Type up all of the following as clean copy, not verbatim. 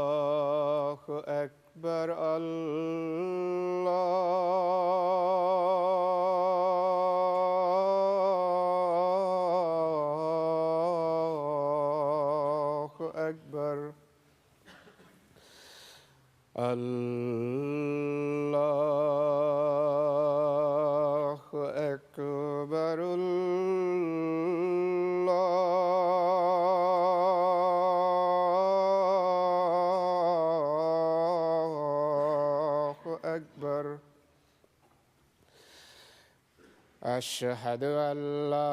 الله أكبر الله أكبر الله أكبر الله أكبر أشهد أن لا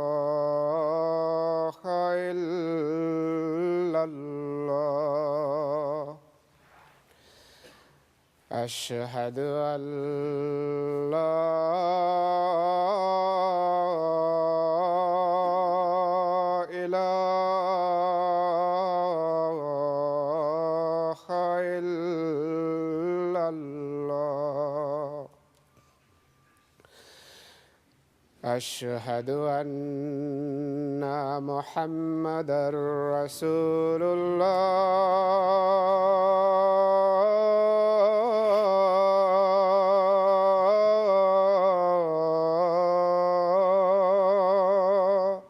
إله إلا الله أشهد أن لا إله إلا الله أشهد أن محمدًا رسول الله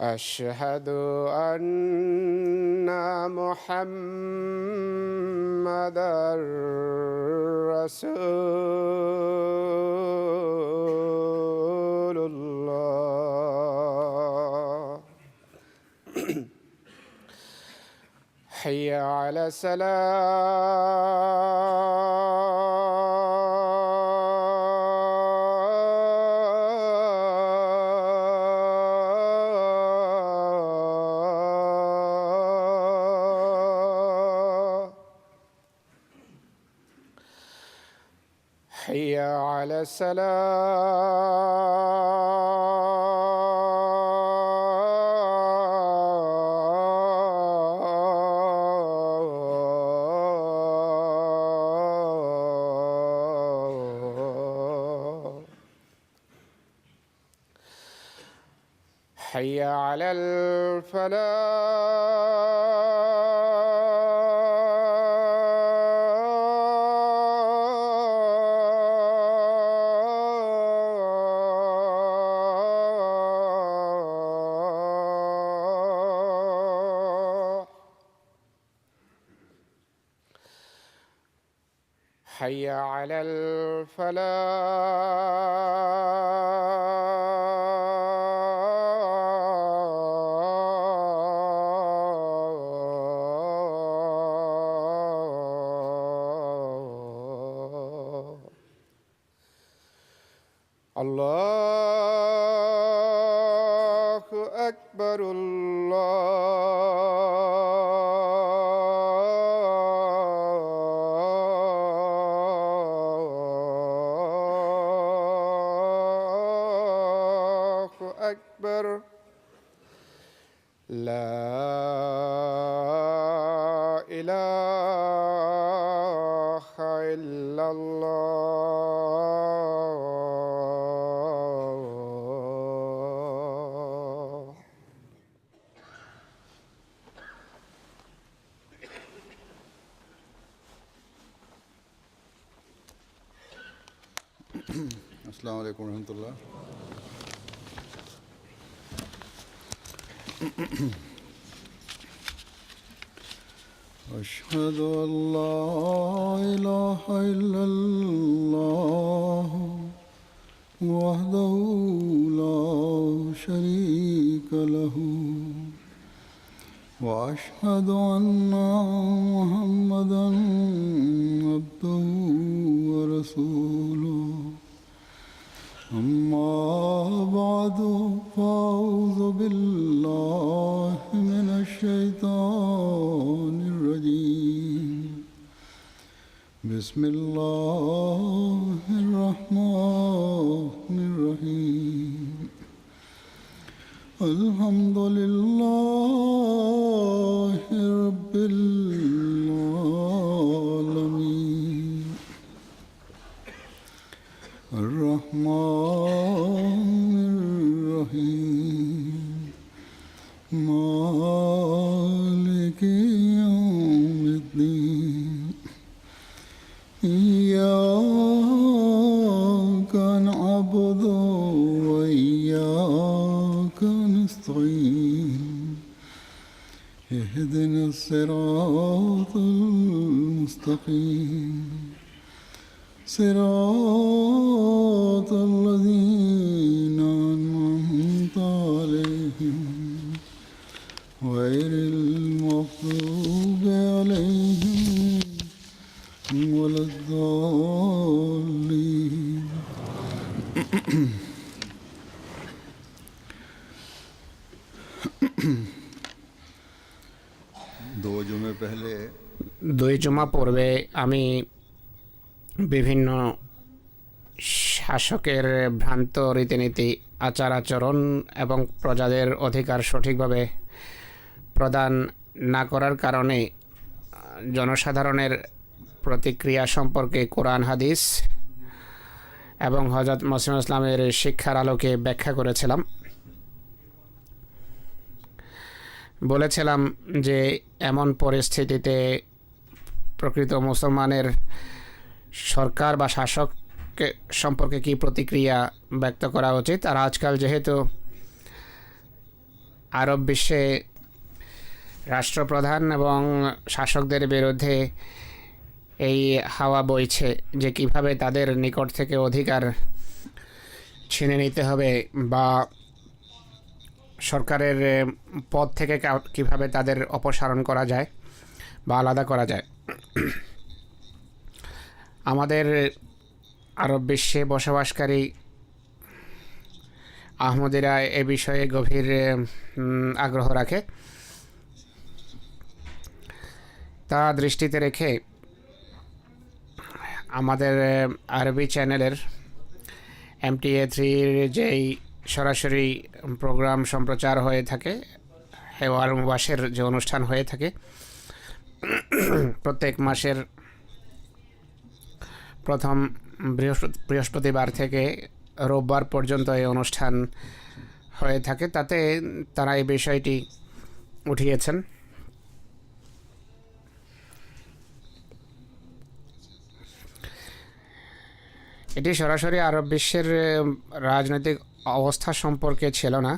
أشهد أن محمدًا رسول الله حي على الصلاة حي على السلام حي على الفلاح حي على الفلاح الله أكبر الله أكبر لا إله إلا الله السلام عليكم ورحمة الله. أشهد أن لا إله إلا الله وحده لا شريك له وأشهد أن محمدًا عبده ورسوله أما بعد فأعوذ بالله من الشيطان الرجيم بسم الله الرحمن الرحيم الحمد لله رب العالمين الرحيم مالك يوم الدين إياك نعبد وإياك نستعين اهدنا الصراط المستقيم صراط الذين أنعمت عليهم غير المغضوب عليهم ولا الضالين दो जुमे पहले দুই জুমা পূর্বে আমি বিভিন্ন শাসকের ভ্রান্ত রীতিনীতি আচার আচরণ এবং প্রজাদের অধিকার সঠিকভাবে প্রদান না করার কারণে জনসাধারণের প্রতিক্রিয়া সম্পর্কে কোরআন হাদিস এবং হযরত মুসলিম ইসলামের শিক্ষার আলোকে ব্যাখ্যা করেছিলাম। বলেছিলাম যে এমন পরিস্থিতিতে প্রকৃত মুসলমানের সরকার বা শাসক সম্পর্কে কী প্রতিক্রিয়া ব্যক্ত করা উচিত। আর আজকাল যেহেতু আরব বিশ্বে রাষ্ট্রপ্রধান এবং শাসকদের বিরুদ্ধে এই হাওয়া বইছে যে কিভাবে তাদের নিকট থেকে অধিকার ছিনে নিতে হবে বা সরকারের পদ থেকে কিভাবে তাদের অপসারণ করা যায় বা আলাদা করা যায়। আমাদের আরব বিশ্বে বসবাসকারী আহমদিরা এ বিষয়ে গভীর আগ্রহ রাখে। তা দৃষ্টিতে রেখে আমাদের আরবি চ্যানেলের MTA3-র যেই সরাসরি প্রোগ্রাম সম্প্রচার হয়ে থাকে, হেওয়ার মুবাশের যে অনুষ্ঠান হয়ে থাকে প্রত্যেক মাসের প্রথম বৃহস্পতিবার থেকে রোববার পর্যন্ত এই অনুষ্ঠান হয়ে থাকে, তাতে তারা এই বিষয়টি উঠিয়েছেন। এটি সরাসরি আরব বিশ্বের রাজনৈতিক অবস্থা সম্পর্কে ছিল না,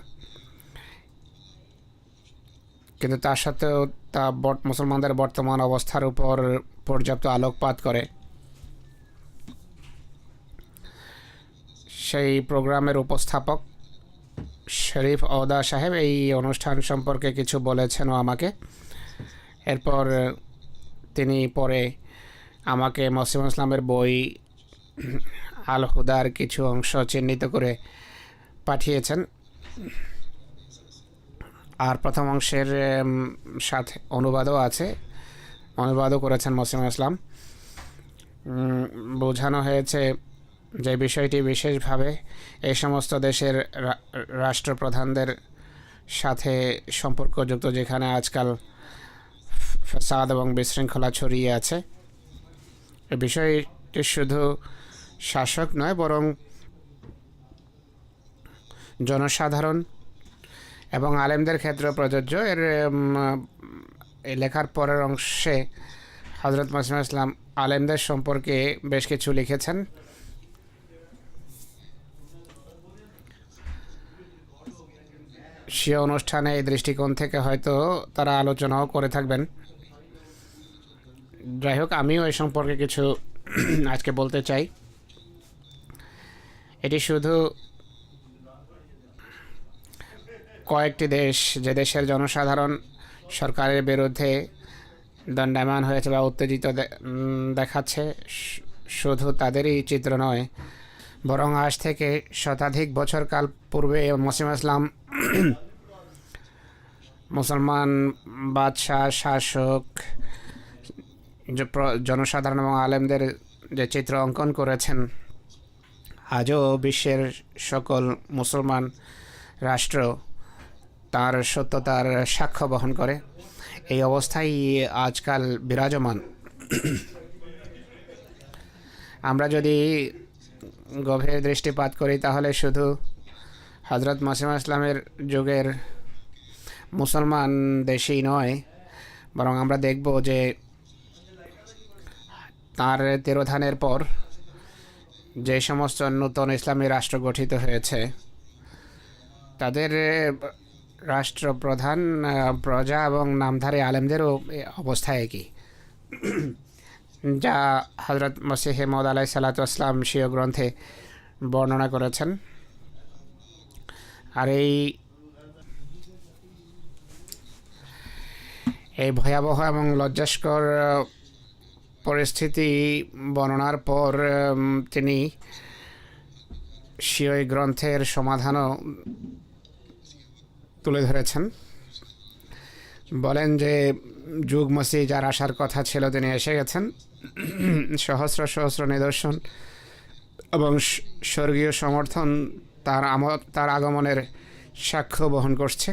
কিন্তু তার সাথেও তা মুসলমানদের বর্তমান অবস্থার উপর পর্যাপ্ত আলোকপাত করে। সেই প্রোগ্রামের উপস্থাপক শরীফ ওদা সাহেব এই অনুষ্ঠান সম্পর্কে কিছু বলেছেনও আমাকে। এরপর তিনি পরে আমাকে মুসলিম ইসলামের বই আল হুদার কিছু অংশ চিহ্নিত করে পাঠিয়েছেন। আর প্রথম অংশের সাথে অনুবাদও আছে, অনুবাদও করেছেন মুসলিম ইসলাম। বোঝানো হয়েছে যে বিষয়টি বিশেষভাবে এই সমস্ত দেশের রাষ্ট্রপ্রধানদের সাথে সম্পর্কযুক্ত যেখানে আজকাল ফাসাদ এবং বিশৃঙ্খলা ছড়িয়ে আছে। এই বিষয়টি শুধু শাসক নয়, বরং জনসাধারণ এবং আলেমদের ক্ষেত্রে প্রযোজ্য। এর লেখার পরের অংশে হযরত মুসলিম ইসলাম আলেমদের সম্পর্কে বেশ কিছু লিখেছেন। সে অনুষ্ঠানে এই দৃষ্টিকোণ থেকে হয়তো তারা আলোচনাও করে থাকবেন। যাই হোক, আমিও এই সম্পর্কে কিছু আজকে বলতে চাই। এটি শুধু কয়েকটি দেশ, যে দেশের জনসাধারণ সরকারের বিরুদ্ধে দণ্ডায়মান হয়েছে বা উত্তেজিত দেখাচ্ছে, শুধু তাদেরই চিত্র নয়, বরং আজ থেকে শতাধিক বছরকাল পূর্বে মুসলিম ইসলাম মুসলমান বাদশাহ, শাসক, জনসাধারণ এবং আলেমদের যে চিত্র অঙ্কন করেছেন, আজও বিশ্বের সকল মুসলমান রাষ্ট্র তার সত্যতার সাক্ষ্য বহন করে। এই অবস্থাই আজকাল বিরাজমান। আমরা যদি গভীর দৃষ্টিপাত করি তাহলে শুধু হজরত মসিহ ইসলামের যুগের মুসলমান দেশেই নয়, বরং আমরা দেখব যে তার তিরোধানের পর যে সমস্ত নূতন ইসলামী রাষ্ট্র গঠিত হয়েছে তাদের রাষ্ট্রপ্রধান, প্রজা এবং নামধারী আলেমদেরও অবস্থা একই, যা হজরত মসিহ মওদ আলাইহিস সালাতু ওয়াস সালাম স্বীয় গ্রন্থে বর্ণনা করেছেন। আর এই ভয়াবহ এবং লজ্জাস্কর পরিস্থিতি বর্ণনার পর তিনি স্বীয় গ্রন্থের সমাধানও তুলে ধরেছেন। বলেন যে যুগ মসিহ যার আসার কথা ছিল তিনি এসে গেছেন। সহস্র সহস্র নিদর্শন এবং স্বর্গীয় সমর্থন তার আগমনের সাক্ষ্য বহন করছে।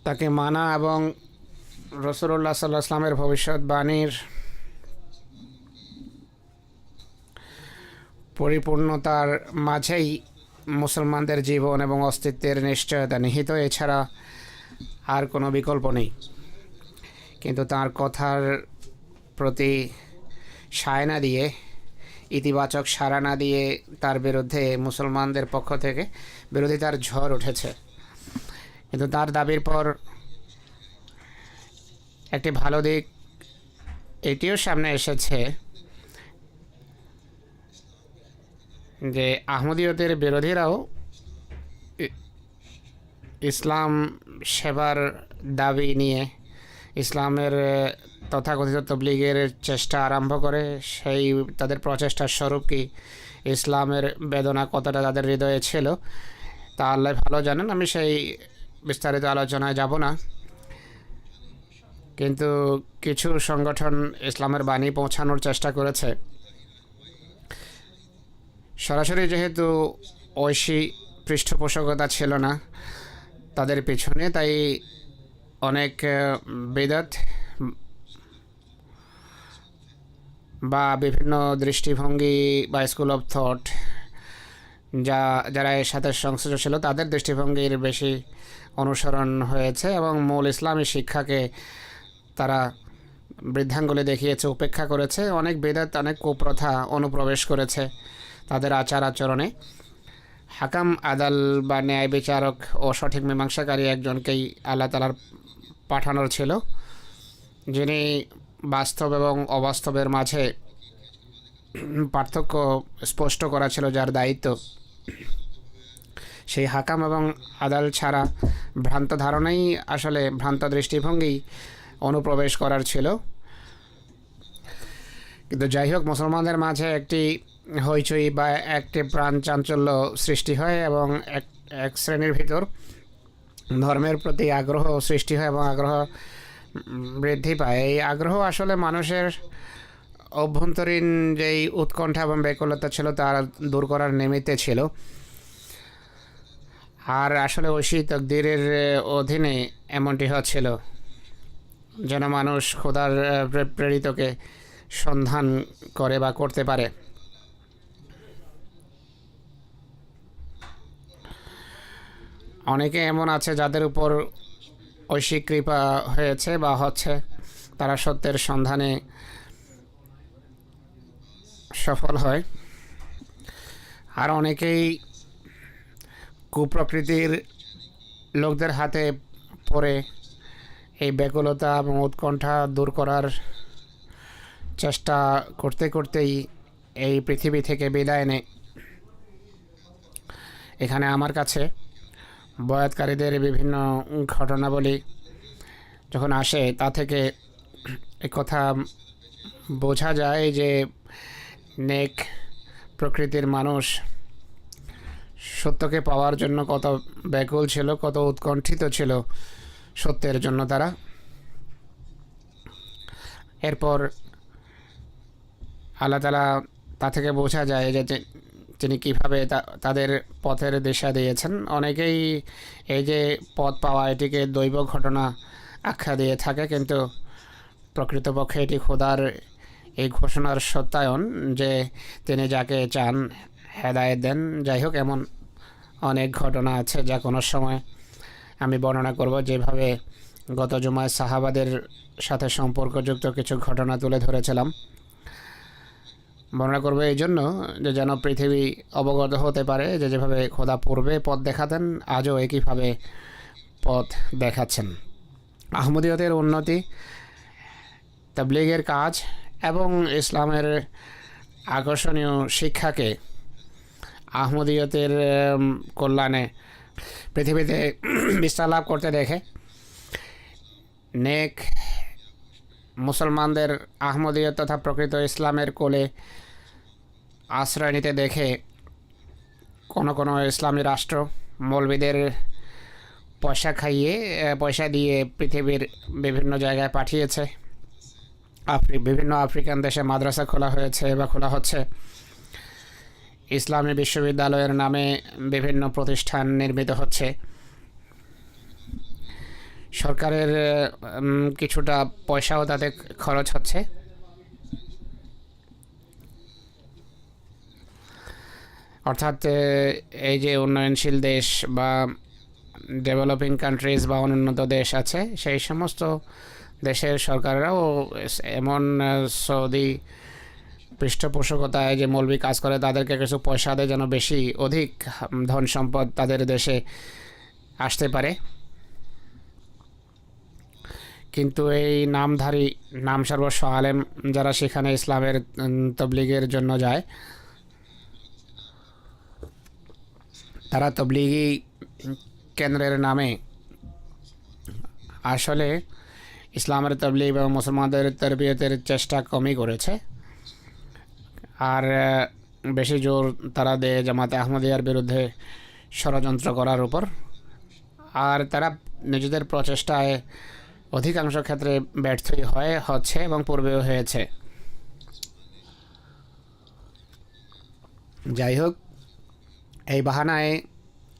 তাকে মানা এবং রাসূলুল্লাহ সাল্লাল্লাহু আলাইহি ওয়াসাল্লামের ভবিষ্যৎবাণীর পরিপূর্ণতার মাঝেই মুসলমানদের জীবন এবং অস্তিত্বের নিশ্চয়তা নিহিত, এছাড়া আর কোনো বিকল্প নেই। কিন্তু তার কথার প্রতি সায় না দিয়ে, ইতিবাচক সাড়া না দিয়ে তার বিরুদ্ধে মুসলমানদের পক্ষ থেকে বিরোধিতার ঝড় উঠেছে। কিন্তু তার দাবির পর একটি ভালো দিক এটিও সামনে এসেছে যে আহমদীয়তের বিরোধীরাও ইসলাম সেবার দাবি নিয়ে ইসলামের তথাকথিত তবলিগের চেষ্টা আরম্ভ করে। সেই তাদের প্রচেষ্টার স্বরূপ কি ইসলামের বেদনা কতটা তাদের হৃদয়ে ছিল তা আল্লাহ ভালো জানেন, আমি সেই বিস্তারিত আলোচনায় যাব না। কিন্তু কিছু সংগঠন ইসলামের বাণী পৌঁছানোর চেষ্টা করেছে। সরাসরি যেহেতু ঐশী পৃষ্ঠপোষকতা ছিল না তাদের পিছনে, তাই অনেক বিদআত বা বিভিন্ন দৃষ্টিভঙ্গি বা স্কুল অফ থট যারা এর সাথে সংশ্লিষ্ট ছিল তাদের দৃষ্টিভঙ্গির বেশি অনুসরণ হয়েছে এবং মূল ইসলামী শিক্ষাকে তারা বৃদ্ধাঙ্গুলি দেখিয়েছে, উপেক্ষা করেছে। অনেক বিদআত, অনেক কুপ্রথা অনুপ্রবেশ করেছে তাদের আচার আচরণে। হাকাম, আদাল বা ন্যায় বিচারক ও সঠিক মীমাংসাকারী একজনকেই আল্লাহ তাআলার পাঠানোর ছিল, যিনি বাস্তব এবং অবাস্তবের মাঝে পার্থক্য স্পষ্ট করা ছিল, যার দায়িত্ব। সেই হাকাম এবং আদাল ছাড়া ভ্রান্ত ধারণাই আসলে ভ্রান্ত দৃষ্টিভঙ্গি অনুপ্রবেশ করার ছিল। কিন্তু যাই হোক, মুসলমানদের মাঝে একটি হইচই বা একটি প্রাণ চাঞ্চল্য সৃষ্টি হয় এবং এক শ্রেণীর ভিতর ধর্মের প্রতি আগ্রহ সৃষ্টি হয় এবং আগ্রহ বৃদ্ধি পায়। এই আগ্রহ আসলে মানুষের অভ্যন্তরীণ যেই উৎকণ্ঠা এবং ব্যাকুলতা ছিল তার দূর করার নিমিত্তে ছিল। আর আসলে ঐশী তকদিরের অধীনে এমনটি হচ্ছিল যেন মানুষ খোদার প্রেরিতকে সন্ধান করে বা করতে পারে। অনেকে এমন আছে যাদের উপর ঐশী কৃপা হয়েছে বা হচ্ছে, তারা সত্যের সন্ধানে সফল হয়। আর অনেকেই কুপ্রকৃতির লোকদের হাতে পড়ে এই ব্যাকুলতা এবং উৎকণ্ঠা দূর করার চেষ্টা করতে করতেই এই পৃথিবী থেকে বিদায় নেয়। এখানে আমার কাছে বয়াতকারীদের বিভিন্ন ঘটনাবলী যখন আসে তা থেকে একথা বোঝা যায় যে নেক প্রকৃতির মানুষ সত্যকে পাওয়ার জন্য কত ব্যাকুল ছিল, কত উৎকণ্ঠিত ছিল সত্যের জন্য তারা। এরপর আল্লাহ তাআলা তা থেকে বোঝা যায় যে তিনি কীভাবে তাদের পথের দিশা দিয়েছেন। অনেকেই এই যে পথ পাওয়া এটিকে দৈব ঘটনা আখ্যা দিয়ে থাকে, কিন্তু প্রকৃতপক্ষে এটি খোদার এই ঘোষণার সত্যায়ন যে তিনি যাকে চান হেদায়েত দেন। যাই হোক, এমন অনেক ঘটনা আছে যা কোনো সময় আমি বর্ণনা করব, যেভাবে গত জুমায় সাহাবাদের সাথে সম্পর্কযুক্ত কিছু ঘটনা তুলে ধরেছিলাম। বর্ণনা করবো এই জন্য যে যেন পৃথিবী অবগত হতে পারে যে যেভাবে খোদা পূর্বে পথ দেখাতেন, আজও একইভাবে পথ দেখাচ্ছেন। আহমদিয়তের উন্নতি, তাবলীগের কাজ এবং ইসলামের আকর্ষণীয় শিক্ষাকে আহমদিয়তের কল্যাণে পৃথিবীতে বিস্তার লাভ করতে দেখে নেক মুসলমানদের আহমদিয়ত তথা প্রকৃত ইসলামের কোলে আশ্রয় নিতে দেখে কোনো ইসলামী রাষ্ট্র মৌলবীদের পয়সা দিয়ে পৃথিবীর বিভিন্ন জায়গায় পাঠিয়েছে। বিভিন্ন আফ্রিকান দেশে মাদ্রাসা খোলা হয়েছে বা খোলা হচ্ছে। ইসলামী বিশ্ববিদ্যালয়ের নামে বিভিন্ন প্রতিষ্ঠান নির্মিত হচ্ছে। সরকারের কিছুটা পয়সাও তাতে খরচ হচ্ছে। অর্থাৎ এই যে উন্নয়নশীল দেশ বা ডেভেলপিং কান্ট্রিজ বা অনুন্নত দেশ আছে, সেই সমস্ত দেশের সরকাররাও এমন সৌদি পৃষ্ঠপোষকতায় যে মৌলবি কাজ করে তাদেরকে কিছু পয়সা দেয় যেন বেশি অধিক ধন সম্পদ তাদের দেশে আসতে পারে। কিন্তু এই নামধারী নাম সর্বস্ব আলেম যারা সেখানে ইসলামের তবলিগের জন্য যায়, তারা তবলিগি কেন্দ্রের নামে আসলে ইসলামের তবলিগ এবং মুসলমানদের তরবিয়তের চেষ্টা কমই করেছে। আর বেশি জোর তারা দেয় জামাতে আহমদিয়ার বিরুদ্ধে ষড়যন্ত্র করার উপর। আর তারা নিজেদের প্রচেষ্টায় অধিকাংশ ক্ষেত্রে ব্যর্থই হচ্ছে এবং পূর্বেও হয়েছে। যাই হোক, এই বাহানায়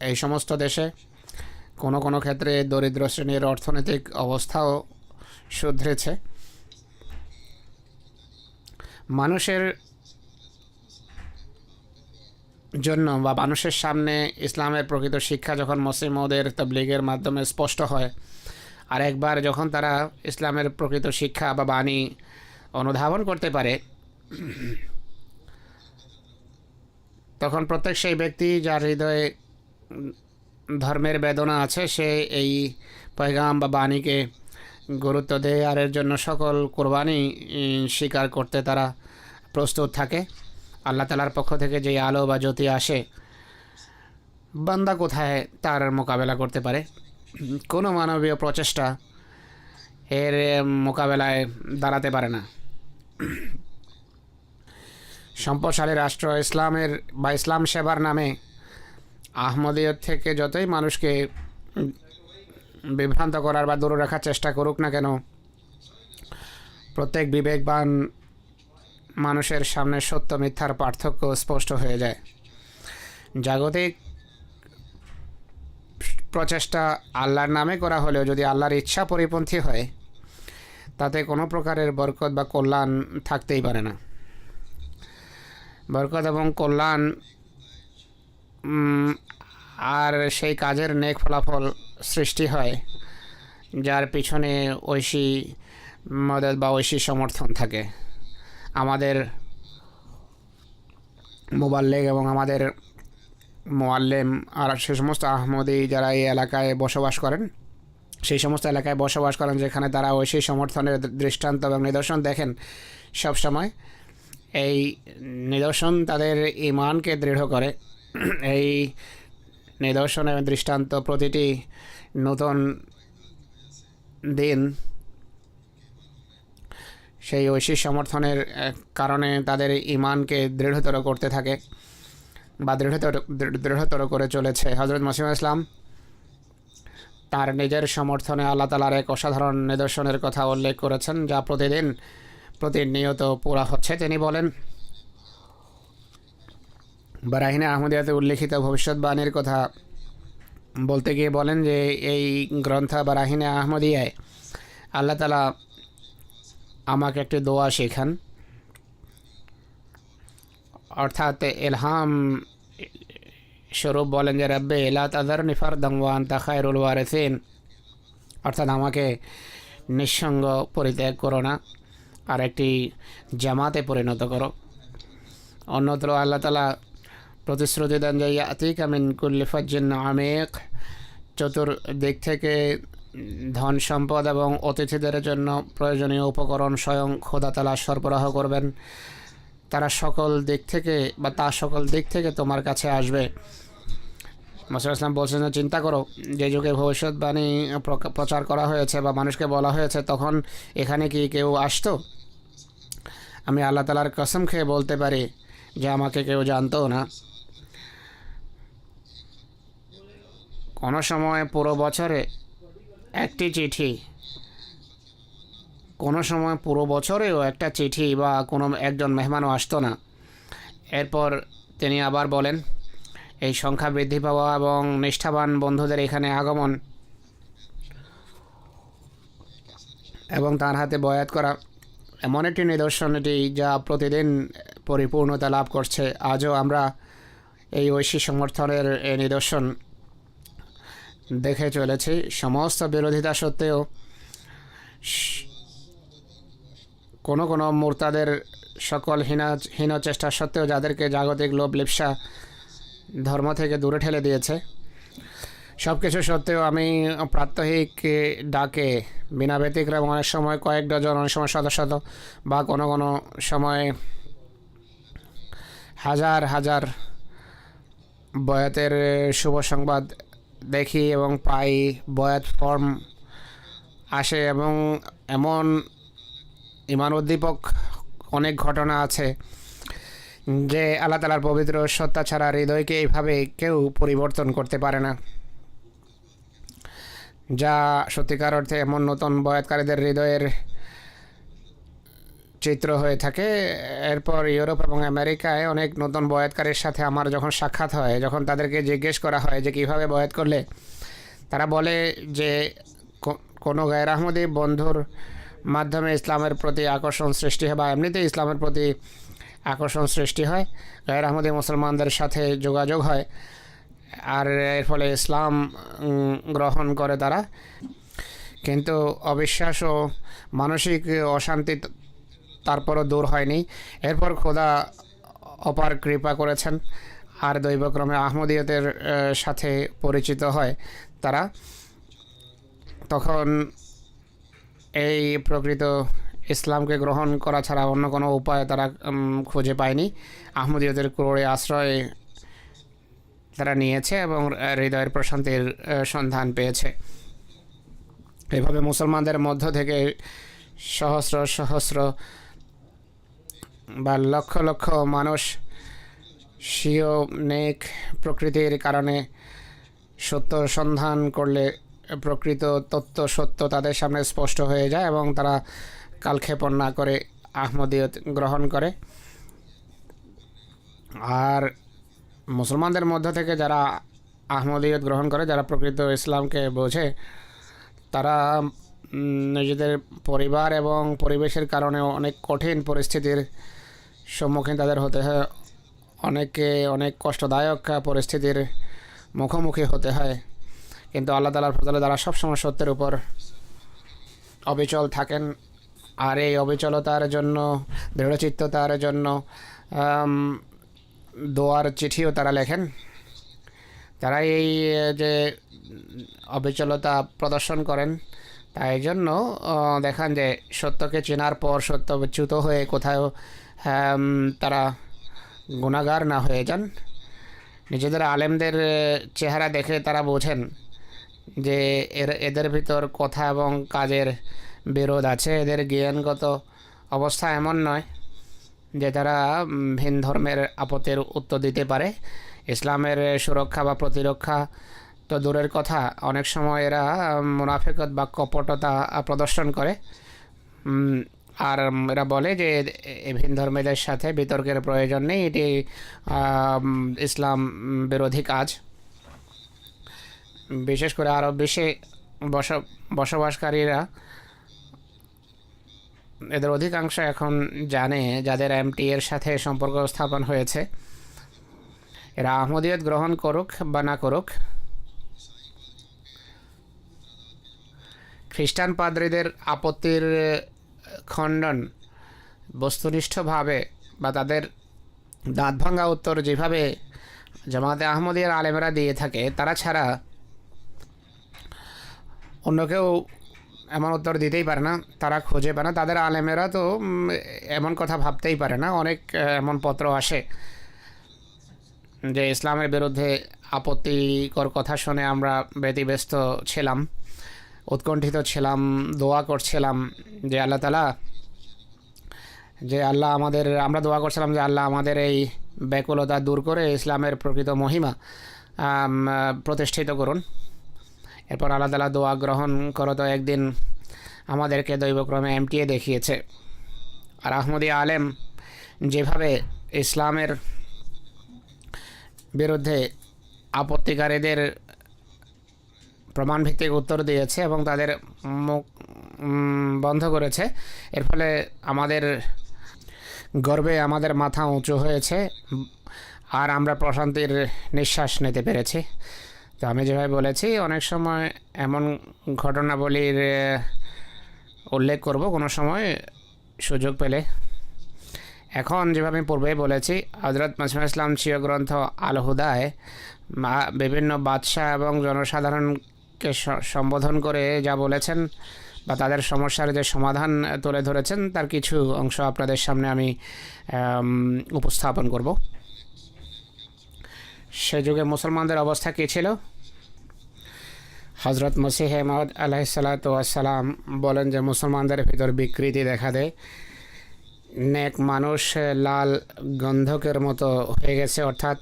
এই সমস্ত দেশে কোনো ক্ষেত্রে দরিদ্র শ্রেণীর অর্থনৈতিক অবস্থাও শুধরেছে। মানুষের জন্য বা মানুষের সামনে ইসলামের প্রকৃত শিক্ষা যখন মুসলিম ওদের তবলিগের মাধ্যমে স্পষ্ট হয়, আর একবার যখন তারা ইসলামের প্রকৃত শিক্ষা বা বাণী অনুধাবন করতে পারে, তখন প্রত্যেক সেই ব্যক্তি যার হৃদয়ে ধর্মের বেদনা আছে সে এই পয়গাম বা বাণীকে গুরুত্ব দেয় আর এর জন্য সকল কোরবানি স্বীকার করতে তারা প্রস্তুত থাকে। আল্লাহ তাআলার পক্ষ থেকে যে আলো বা জ্যোতি আসে, বান্দা কোথায় তার মোকাবেলা করতে পারে? কোনো মানবীয় প্রচেষ্টা এর মোকাবেলায় দাঁড়াতে পারে না। সম্পদশালী রাষ্ট্র ইসলামের বা ইসলাম সেবার নামে আহমদিয়ত থেকে যতই মানুষকে বিভ্রান্ত করার বা দূরে রাখার চেষ্টা করুক না কেন, প্রত্যেক বিবেকবান মানুষের সামনে সত্য মিথ্যার পার্থক্য স্পষ্ট হয়ে যায়। জাগতিক প্রচেষ্টা আল্লাহর নামে করা হলেও যদি আল্লাহর ইচ্ছা পরিপন্থী হয়, তাতে কোনো প্রকারের বরকত বা কল্যাণ থাকতেই পারে না। বরকত এবং কল্যাণ আর সেই কাজের নেক ফলাফল সৃষ্টি হয় যার পিছনে ঐশী মদত বা ঐশী সমর্থন থাকে। আমাদের মুবাল্লিগ এবং আমাদের মুআল্লিম আর সে সমস্ত আহমদি যারা এই এলাকায় বসবাস করেন, সেই সমস্ত এলাকায় বসবাস করেন যেখানে তারা ঐশী সমর্থনের দৃষ্টান্ত এবং নিদর্শন দেখেন সবসময়, এই নিদর্শন তাদের ঈমানকে দৃঢ় করে। এই নিদর্শন এবং দৃষ্টান্ত প্রতিটি নতুন দিন সেই ঐশী সমর্থনের কারণে তাদের ঈমানকে দৃঢ়তর করতে থাকে বা দৃঢ়তর করে চলেছে। হযরত মসিহ ইসলাম তার নিজের সমর্থনে আল্লাহ তাআলার এক অসাধারণ নিদর্শনের কথা উল্লেখ করেছেন, যা প্রতিনিয়ত পুরা হচ্ছে। তিনি বলেন, বারাহিনে আহমদিয়াতে উল্লেখিত ভবিষ্যৎবাণীর কথা বলতে গিয়ে বলেন যে এই গ্রন্থ বারাহিনে আহমদিয়ায় আল্লাহ তাআলা আমাকে একটি দোয়া শেখান। অর্থাৎ এলহাম স্বরূপ বলেন যে রব্বে লা তাযারনি ফারদান ওয়া আনতা খায়রুল ওয়ারিসিন, অর্থাৎ আমাকে নিঃসঙ্গ পরিত্যাগ করো না, আর একটি জামাতে পরিণত করো। অন্যত্র আল্লাহ তাআলা প্রতিশ্রুতি দেন যে ইয়াতিকা মিন কুল্লি ফাজ্জিন আমিক, চতুর্দিক থেকে ধন সম্পদ এবং অতিথিদের জন্য প্রয়োজনীয় উপকরণ স্বয়ং খোদা তাআলা সরবরাহ করবেন। তারা সকল দিক থেকে বা তা সকল দিক থেকে তোমার কাছে আসবে। মুসা ইসলাম বলছেন যে চিন্তা করো, যে যুগে ভবিষ্যৎবাণী প্রচার করা হয়েছে বা মানুষকে বলা হয়েছে, তখন এখানে কি কেউ আসতো? আমি আল্লাহ তাআলার কসম খেয়ে বলতে পারি যে আমাকে কেউ জানতো না। কোনো সময় পুরো বছরে একটি চিঠি, কোনো সময় পুরো বছরেও একটা চিঠি বা কোনো একজন মেহমানও আসতো না। এরপর তিনি আবার বলেন, এই সংখ্যা বৃদ্ধি পাওয়া এবং নিষ্ঠাবান বন্ধুদের এখানে আগমন এবং তার হাতে বয়াত করা এমন একটি নিদর্শন এটি যা প্রতিদিন পরিপূর্ণতা লাভ করছে। আজও আমরা এই ঐশী সমর্থনের এই নিদর্শন দেখে চলেছি। সমস্ত বিরোধিতা সত্ত্বেও, কোনো কোনো মুরতাদের সকল হীন চেষ্টা সত্ত্বেও, যাদেরকে জাগতিক লোভ লিপ্সা ধর্ম থেকে দূরে ঠেলে দিয়েছে, সব কিছু সত্ত্বেও আমি প্রাত্যহিক ডাকে বিনা ব্যতিক্রম অনেক সময় কয়েক ডজন, অনেক সময় শত শত বা কোনো কোনো সময় হাজার হাজার বয়াতের শুভ সংবাদ দেখি এবং পাই। বয়াত ফর্ম আসে এবং এমন ইমান উদ্দীপক অনেক ঘটনা আছে যে আল্লাহ তাআলার পবিত্র সত্তা ছাড়া হৃদয়কে এইভাবে কেউ পরিবর্তন করতে পারে না, যা সত্যিকার অর্থে এমন নতুন বয়াতকারীদের হৃদয়ের চিত্র হয়ে থাকে। এরপর ইউরোপ এবং আমেরিকায় অনেক নতুন বয়াতকারীর সাথে আমার যখন সাক্ষাৎ হয়, যখন তাদেরকে জিজ্ঞেস করা হয় যে কীভাবে বয়াত করলে, তারা বলে যে কোনো গায়র আহমদী বন্ধুর মাধ্যমে ইসলামের প্রতি আকর্ষণ সৃষ্টি হয় বা এমনিতেই ইসলামের প্রতি আকর্ষণ সৃষ্টি হয়, গায়র আহমদী মুসলমানদের সাথে যোগাযোগ হয়, আর এর ফলে ইসলাম গ্রহণ করে তারা। কিন্তু অবিশ্বাস ও মানসিক অশান্তি তারপরও দূর হয়নি। এরপর খোদা অপার কৃপা করেছেন আর দৈবক্রমে আহমদিয়তের সাথে পরিচিত হয় তারা। তখন এই প্রকৃত ইসলামকে গ্রহণ করা ছাড়া অন্য কোনো উপায় তারা খুঁজে পায়নি। আহমদিয়তের ক্রোড়ে আশ্রয় তারা নিয়েছে এবং হৃদয়ের প্রশান্তির সন্ধান পেয়েছে। এভাবে মুসলমানদের মধ্য থেকে সহস্র সহস্র বা লক্ষ লক্ষ মানুষ স্বীয় নেক প্রকৃতির কারণে সত্য সন্ধান করলে প্রকৃত তত্ত্ব সত্য তাদের সামনে স্পষ্ট হয়ে যায় এবং তারা কালক্ষেপণ না করে আহমদিয়ত গ্রহণ করে। আর মুসলমানদের মধ্য থেকে যারা আহমদিয়ত গ্রহণ করে, যারা প্রকৃত ইসলামকে বোঝে, তারা নিজেদের পরিবার এবং পরিবেশের কারণে অনেক কঠিন পরিস্থিতির সম্মুখীন তাদের হতে হয়, অনেক কষ্টদায়ক পরিস্থিতির মুখোমুখি হতে হয়। কিন্তু আল্লাহ তাআলার ফজলে তারা সবসময় সত্যের উপর অবিচল থাকেন। আর এই অবিচলতার জন্য, দৃঢ়চিত্ততার জন্য দোয়ার চিঠিও তারা লেখেন। তারা এই যে অবিচলতা প্রদর্শন করেন, তাই জন্য দেখান যে সত্যকে চেনার পর সত্যচ্যুত হয়ে কোথাও তারা গুনাহগার না হয়ে যান। নিজেদের আলেমদের চেহারা দেখে তারা বোঝেন যে এদের ভিতর কথা এবং কাজের বিরোধ আছে। এদের জ্ঞানগত অবস্থা এমন নয় যে তারা ভিন ধর্মের আপত্তির উত্তর দিতে পারে। ইসলামের সুরক্ষা বা প্রতিরক্ষা তো দূরের কথা, অনেক সময় এরা মুনাফিকত বা কপটতা প্রদর্শন করে। আর এরা বলে যে ভিন ধর্মীদের সাথে বিতর্কের প্রয়োজন নেই, এটি ইসলাম বিরোধী কাজ। বিশেষ করে আরব বিশ্বে বসবাসকারীরা এদের অধিকাংশ এখন জানে, যাদের এমটি এর সাথে সম্পর্ক স্থাপন হয়েছে, এরা আহমদিয়ত গ্রহণ করুক বা না করুক, খ্রিস্টান পাদ্রীদের আপত্তির খণ্ডন বস্তুনিষ্ঠভাবে বা তাদের দাঁত ভাঙা উত্তর যেভাবে জামাতে আহমদিয়ার আলেমেরা দিয়ে থাকে, তারা ছাড়া অন্য কেউ এমন উত্তর দিতেই পারে না, তারা খুঁজে পায় না। তাদের আলেমেরা তো এমন কথা ভাবতেই পারে না। অনেক এমন পত্র আসে যে ইসলামের বিরুদ্ধে আপত্তিকর কথা শুনে আমরা ব্যতিব্যস্ত ছিলাম, উৎকণ্ঠিত ছিলাম, দোয়া করছিলাম যে আল্লাহ তাআলা, আমরা দোয়া করছিলাম যে আল্লাহ আমাদের এই ব্যাকুলতা দূর করে ইসলামের প্রকৃত মহিমা প্রতিষ্ঠিত করুন। এরপর আল্লাহ তাআলা দোয়া গ্রহণ করতো। একদিন আমাদেরকে দৈবক্রমে এমটিএ দেখিয়েছে। আর আহমদি আলেম যেভাবে ইসলামের বিরুদ্ধে আপত্তিকারীদের প্রমাণভিত্তিক উত্তর দিয়েছে এবং তাদের মুখ বন্ধ করেছে, এর ফলে আমাদের গর্বে আমাদের মাথা উঁচু হয়েছে আর আমরা প্রশান্তির নিঃশ্বাস নিতে পেরেছি। তো আমি যেভাবে বলেছি, অনেক সময় এমন ঘটনাবলীর উল্লেখ করব কোনো সময় সুযোগ পেলে। এখন যেভাবে আমি পূর্বে বলেছি, হযরত মসিহ ইসলাম স্বীয় গ্রন্থ আল হুদায় বিভিন্ন বাদশাহ এবং জনসাধারণকে সম্বোধন করে যা বলেছেন বা তাদের সমস্যার যে সমাধান তুলে ধরেছেন, তার কিছু অংশ আপনাদের সামনে আমি উপস্থাপন করব। সে যুগে মুসলমানদের অবস্থা কী ছিল? হজরত মসিহ মাউদ আলাইহিসসালাতু ওয়াসসালাম বলেন যে মুসলমানদের ভিতর বিকৃতি দেখা দেয়। নেক মানুষ লাল গন্ধকের মতো হয়ে গেছে, অর্থাৎ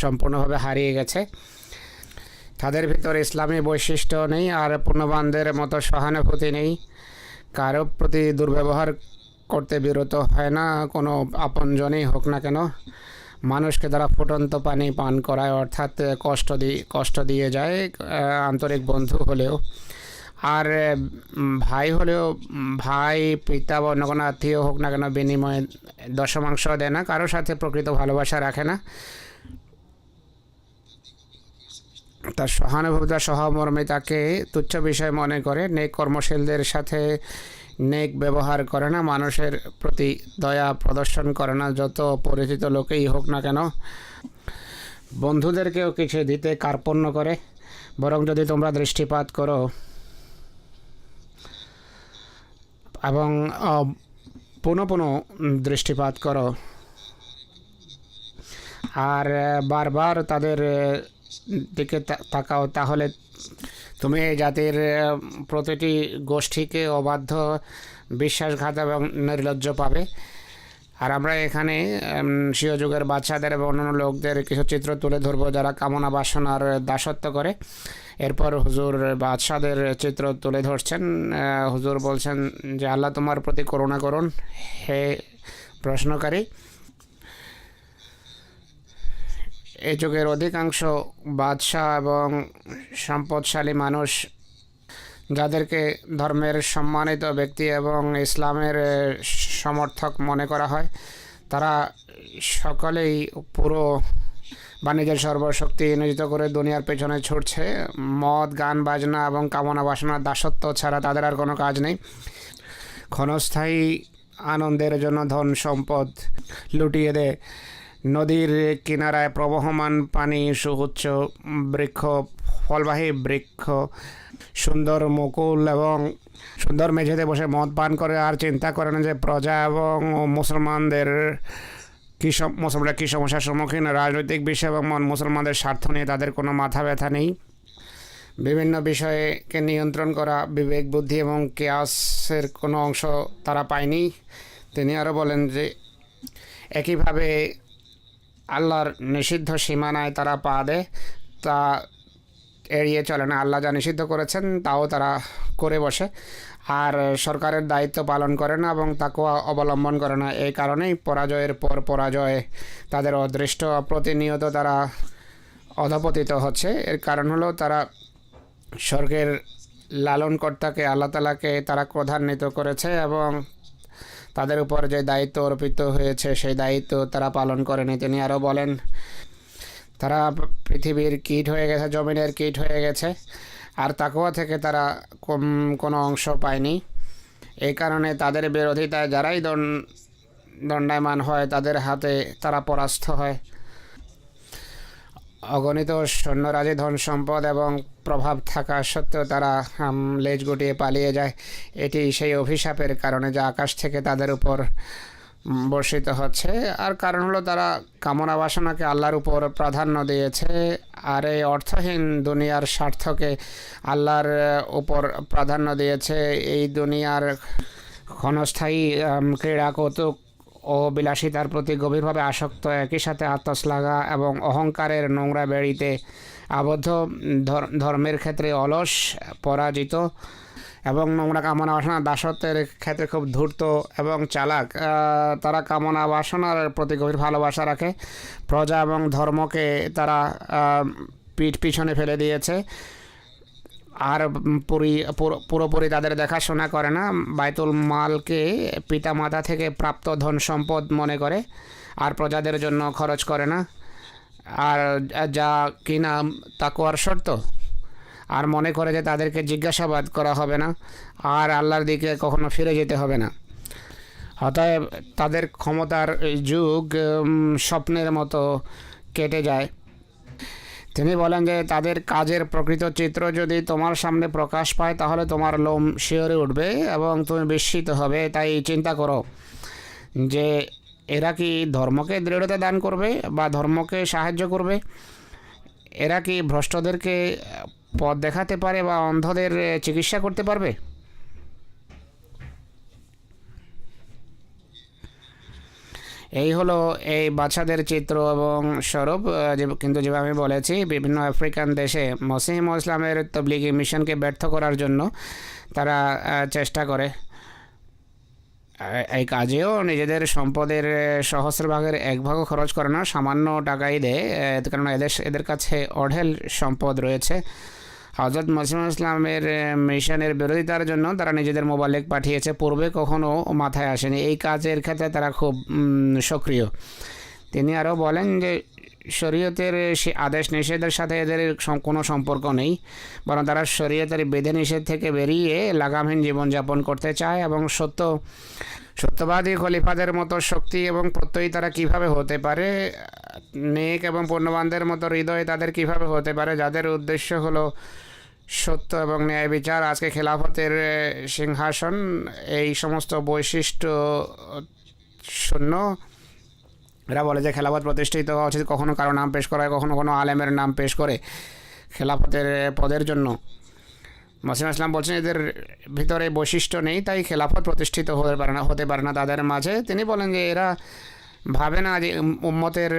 সম্পূর্ণভাবে হারিয়ে গেছে। তাদের ভিতর ইসলামী বৈশিষ্ট্য নেই আর পূর্ণবানদের মতো সহানুভূতি নেই। কারো প্রতি দুর্ব্যবহার করতে বিরত হয় না, কোনো আপনজনই হোক না কেন। মানুষকে তারা ফুটন্ত পানি পান করায়, অর্থাৎ কষ্ট দিয়ে যায় আন্তরিক বন্ধু হলেও। আর ভাই হলেও, ভাই, পিতা বা অন্য কোনো আত্মীয় হোক না কেন, বিনিময়ে দশমাংশ দেয় না, কারোর সাথে প্রকৃত ভালোবাসা রাখে না। তার সহানুভূতি, সহমর্মিতাকে তুচ্ছ বিষয় মনে করে, নেক কর্মশীলদের সাথে নেক ব্যবহার করে না, মানুষের প্রতি দয়া প্রদর্শন করে না, যত পরিচিত লোকেই হোক না কেন। বন্ধুদেরকেও কিছু দিতে কার্পণ্য করে, বরং যদি তোমরা দৃষ্টিপাত করো এবং পুনঃ পুনঃ দৃষ্টিপাত করো আর বারবার তাদের দিকে তাকাও, তাহলে তুমি এই জাতির প্রতিটি গোষ্ঠীকে অবাধ্য, বিশ্বাসঘাত এবং নির্লজ্জ পাবে। আর আমরা এখানে স্বীয় যুগের বাচ্চাদের এবং অন্যান্য লোকদের কিছু চিত্র তুলে ধরবো যারা কামনা বাসনার দাসত্ব করে। এরপর হুজুর বাদশাদের চিত্র তুলে ধরছেন। হুজুর বলছেন যে আল্লাহ তোমার প্রতি করুণা করুন হে প্রশ্নকারী। এই যুগের অধিকাংশ বাদশাহ এবং সম্পদশালী মানুষ, যাদেরকে ধর্মের সম্মানিত ব্যক্তি এবং ইসলামের সমর্থক মনে করা হয়, তারা সকলেই পুরো বাণিজ্যের সর্বশক্তি নিয়োজিত করে দুনিয়ার পেছনে ছুটছে। মদ, গান বাজনা এবং কামনা বাসনার দাসত্ব ছাড়া তাদের আর কোনো কাজ নেই। ক্ষণস্থায়ী আনন্দের জন্য ধন সম্পদ লুটিয়ে দেয়। নদীর কিনারায় প্রবহমান পানি, সুউচ্চ বৃক্ষ, ফলবাহী বৃক্ষ, সুন্দর মুকুল এবং সুন্দর মেঝেতে বসে মদ পান করে, আর চিন্তা করে না যে প্রজা এবং মুসলমানরা কী সমস্যার সম্মুখীন। রাজনৈতিক বিষয় এবং মুসলমানদের স্বার্থ নিয়ে তাদের কোনো মাথা ব্যথা নেই। বিভিন্ন বিষয়কে নিয়ন্ত্রণ করা, বিবেক, বুদ্ধি এবং কেয়াসের কোনো অংশ তারা পায়নি। তিনি আরও বলেন যে একইভাবে আল্লাহর নিষিদ্ধ সীমানায় তারা পা দেয়, তা এড়িয়ে চলে না। আল্লাহ যা নিষিদ্ধ করেছেন তাও তারা করে বসে, আর সরকারের দায়িত্ব পালন করে না এবং তাকওয়া অবলম্বন করে না। এই কারণেই পরাজয়ের পর পরাজয় তাদের অদৃষ্ট। প্রতিনিয়ত তারা অধপতিত হচ্ছে। এর কারণ হলো তারা স্বর্গের লালনকর্তাকে আল্লাহ তাআলাকে তারা ক্রধান্বিত করেছে এবং তাদের উপর যে দায়িত্ব অর্পিত হয়েছে সেই দায়িত্ব তারা পালন করেনি। তিনি আরও বলেন, তারা পৃথিবীর কীট হয়ে গেছে, জমিনের কীট হয়ে গেছে, আর তাকওয়া থেকে তারা কোনো অংশ পায়নি। এই কারণে তাদের বিরোধিতায় যারাই দণ্ডায়মান হয় তাদের হাতে তারা পরাস্ত হয়। অগণিত সৈন্যরাজি, ধন সম্পদ এবং প্রভাব থাকা সত্ত্বেও তারা লেজ গুটিয়ে পালিয়ে যায়। এটি সেই অভিশাপের কারণে যা আকাশ থেকে তাদের উপর বর্ষিত হচ্ছে। আর কারণ হলো তারা কামনা বাসনাকে আল্লাহর উপর প্রাধান্য দিয়েছে, আর এই অর্থহীন দুনিয়ার স্বার্থকে আল্লাহর উপর প্রাধান্য দিয়েছে। এই দুনিয়ার ক্ষণস্থায়ী ক্রীড়া, কৌতুক ও বিলাসিতার প্রতি গভীরভাবে আসক্ত, একই সাথে আত্মশ্লাঘা এবং অহংকারের নোংরা বেড়িতে আবদ্ধ, ধর্মের ক্ষেত্রে অলস, পরাজিত এবং নোংরা কামনা বাসনা, দাসত্বের ক্ষেত্রে খুব ধূর্ত এবং চালাক। তারা কামনা বাসনার প্রতি গভীর ভালোবাসা রাখে। প্রজা এবং ধর্মকে তারা পিছনে ফেলে দিয়েছে আর পুরোপুরি তাদের দেখাশোনা করে না। বাইতুল মালকে পিতা মাতা থেকে প্রাপ্ত ধন সম্পদ মনে করে আর প্রজাদের জন্য খরচ করে না, আর যা কিনা তাকওয়ার শর্ত, আর মনে করে যে তাদেরকে জিজ্ঞাসাবাদ করা হবে না আর আল্লাহর দিকে কখনো ফিরে যেতে হবে না। অতএব তাদের ক্ষমতার যুগ স্বপ্নের মতো কেটে যায়। তিনি বলেন যে তাদের কাজের প্রকৃত চিত্র যদি তোমার সামনে প্রকাশ পায় তাহলে তোমার লোম শিহরে উঠবে এবং তুমি বিস্মিত হবে। তাই চিন্তা করো যে এরা কি ধর্মকে দৃঢ়তা দান করবে বা ধর্মকে সাহায্য করবে? এরা কি ভ্রষ্টদেরকে পথ দেখাতে পারে বা অন্ধদের চিকিৎসা করতে পারবে? এই হলো এই বাচ্চাদের চিত্র এবং স্বরূপ। কিন্তু যেভাবে আমি বলেছি, বিভিন্ন আফ্রিকান দেশে মসিহ ইসলামের তবলিগি মিশনকে ব্যর্থ করার জন্য তারা চেষ্টা করে। এই কাজেও নিজেদের সম্পদের সহস্র ভাগের এক ভাগও খরচ করে না, সামান্য টাকাই দেয়, কারণ এদের কাছে অঢেল সম্পদ রয়েছে। হজরত মসিহ ইসলামের মিশনের বিরোধিতার জন্য তারা নিজেদের মোবাইলেক পাঠিয়েছে, পূর্বে কখনো মাথায় আসেনি। এই কাজের ক্ষেত্রে তারা খুব সক্রিয়। তিনি আরও বলেন যে শরীয়তের আদেশ নিষেধের সাথে এদের কোনো সম্পর্ক নেই, বরং তারা শরীয়তের বিধিনিষেধ থেকে বেরিয়ে লাগামহীন জীবনযাপন করতে চায় এবং সত্যবাদী খলিফাদের মতো শক্তি এবং প্রত্যয়ী তারা কীভাবে হতে পারে, নেক এবং পূর্ণবানদের মতো হৃদয় তাদের কীভাবে হতে পারে, যাদের উদ্দেশ্য হলো সত্য এবং ন্যায় বিচার। আজকে খেলাফতের সিংহাসন এই সমস্ত বৈশিষ্ট্য শূন্য। এরা বলে যে খেলাফত প্রতিষ্ঠিত হওয়া উচিত, কখনো কারো নাম পেশ করা হয়, কখনো কোনো আলেমের নাম পেশ করে খেলাফতের পদের জন্য। মসিহ ইসলাম বলছেন এদের ভিতরে বৈশিষ্ট্য নেই, তাই খেলাফত প্রতিষ্ঠিত হতে পারে না তাদের মাঝে। তিনি বলেন যে এরা ভাবে না যে উম্মতের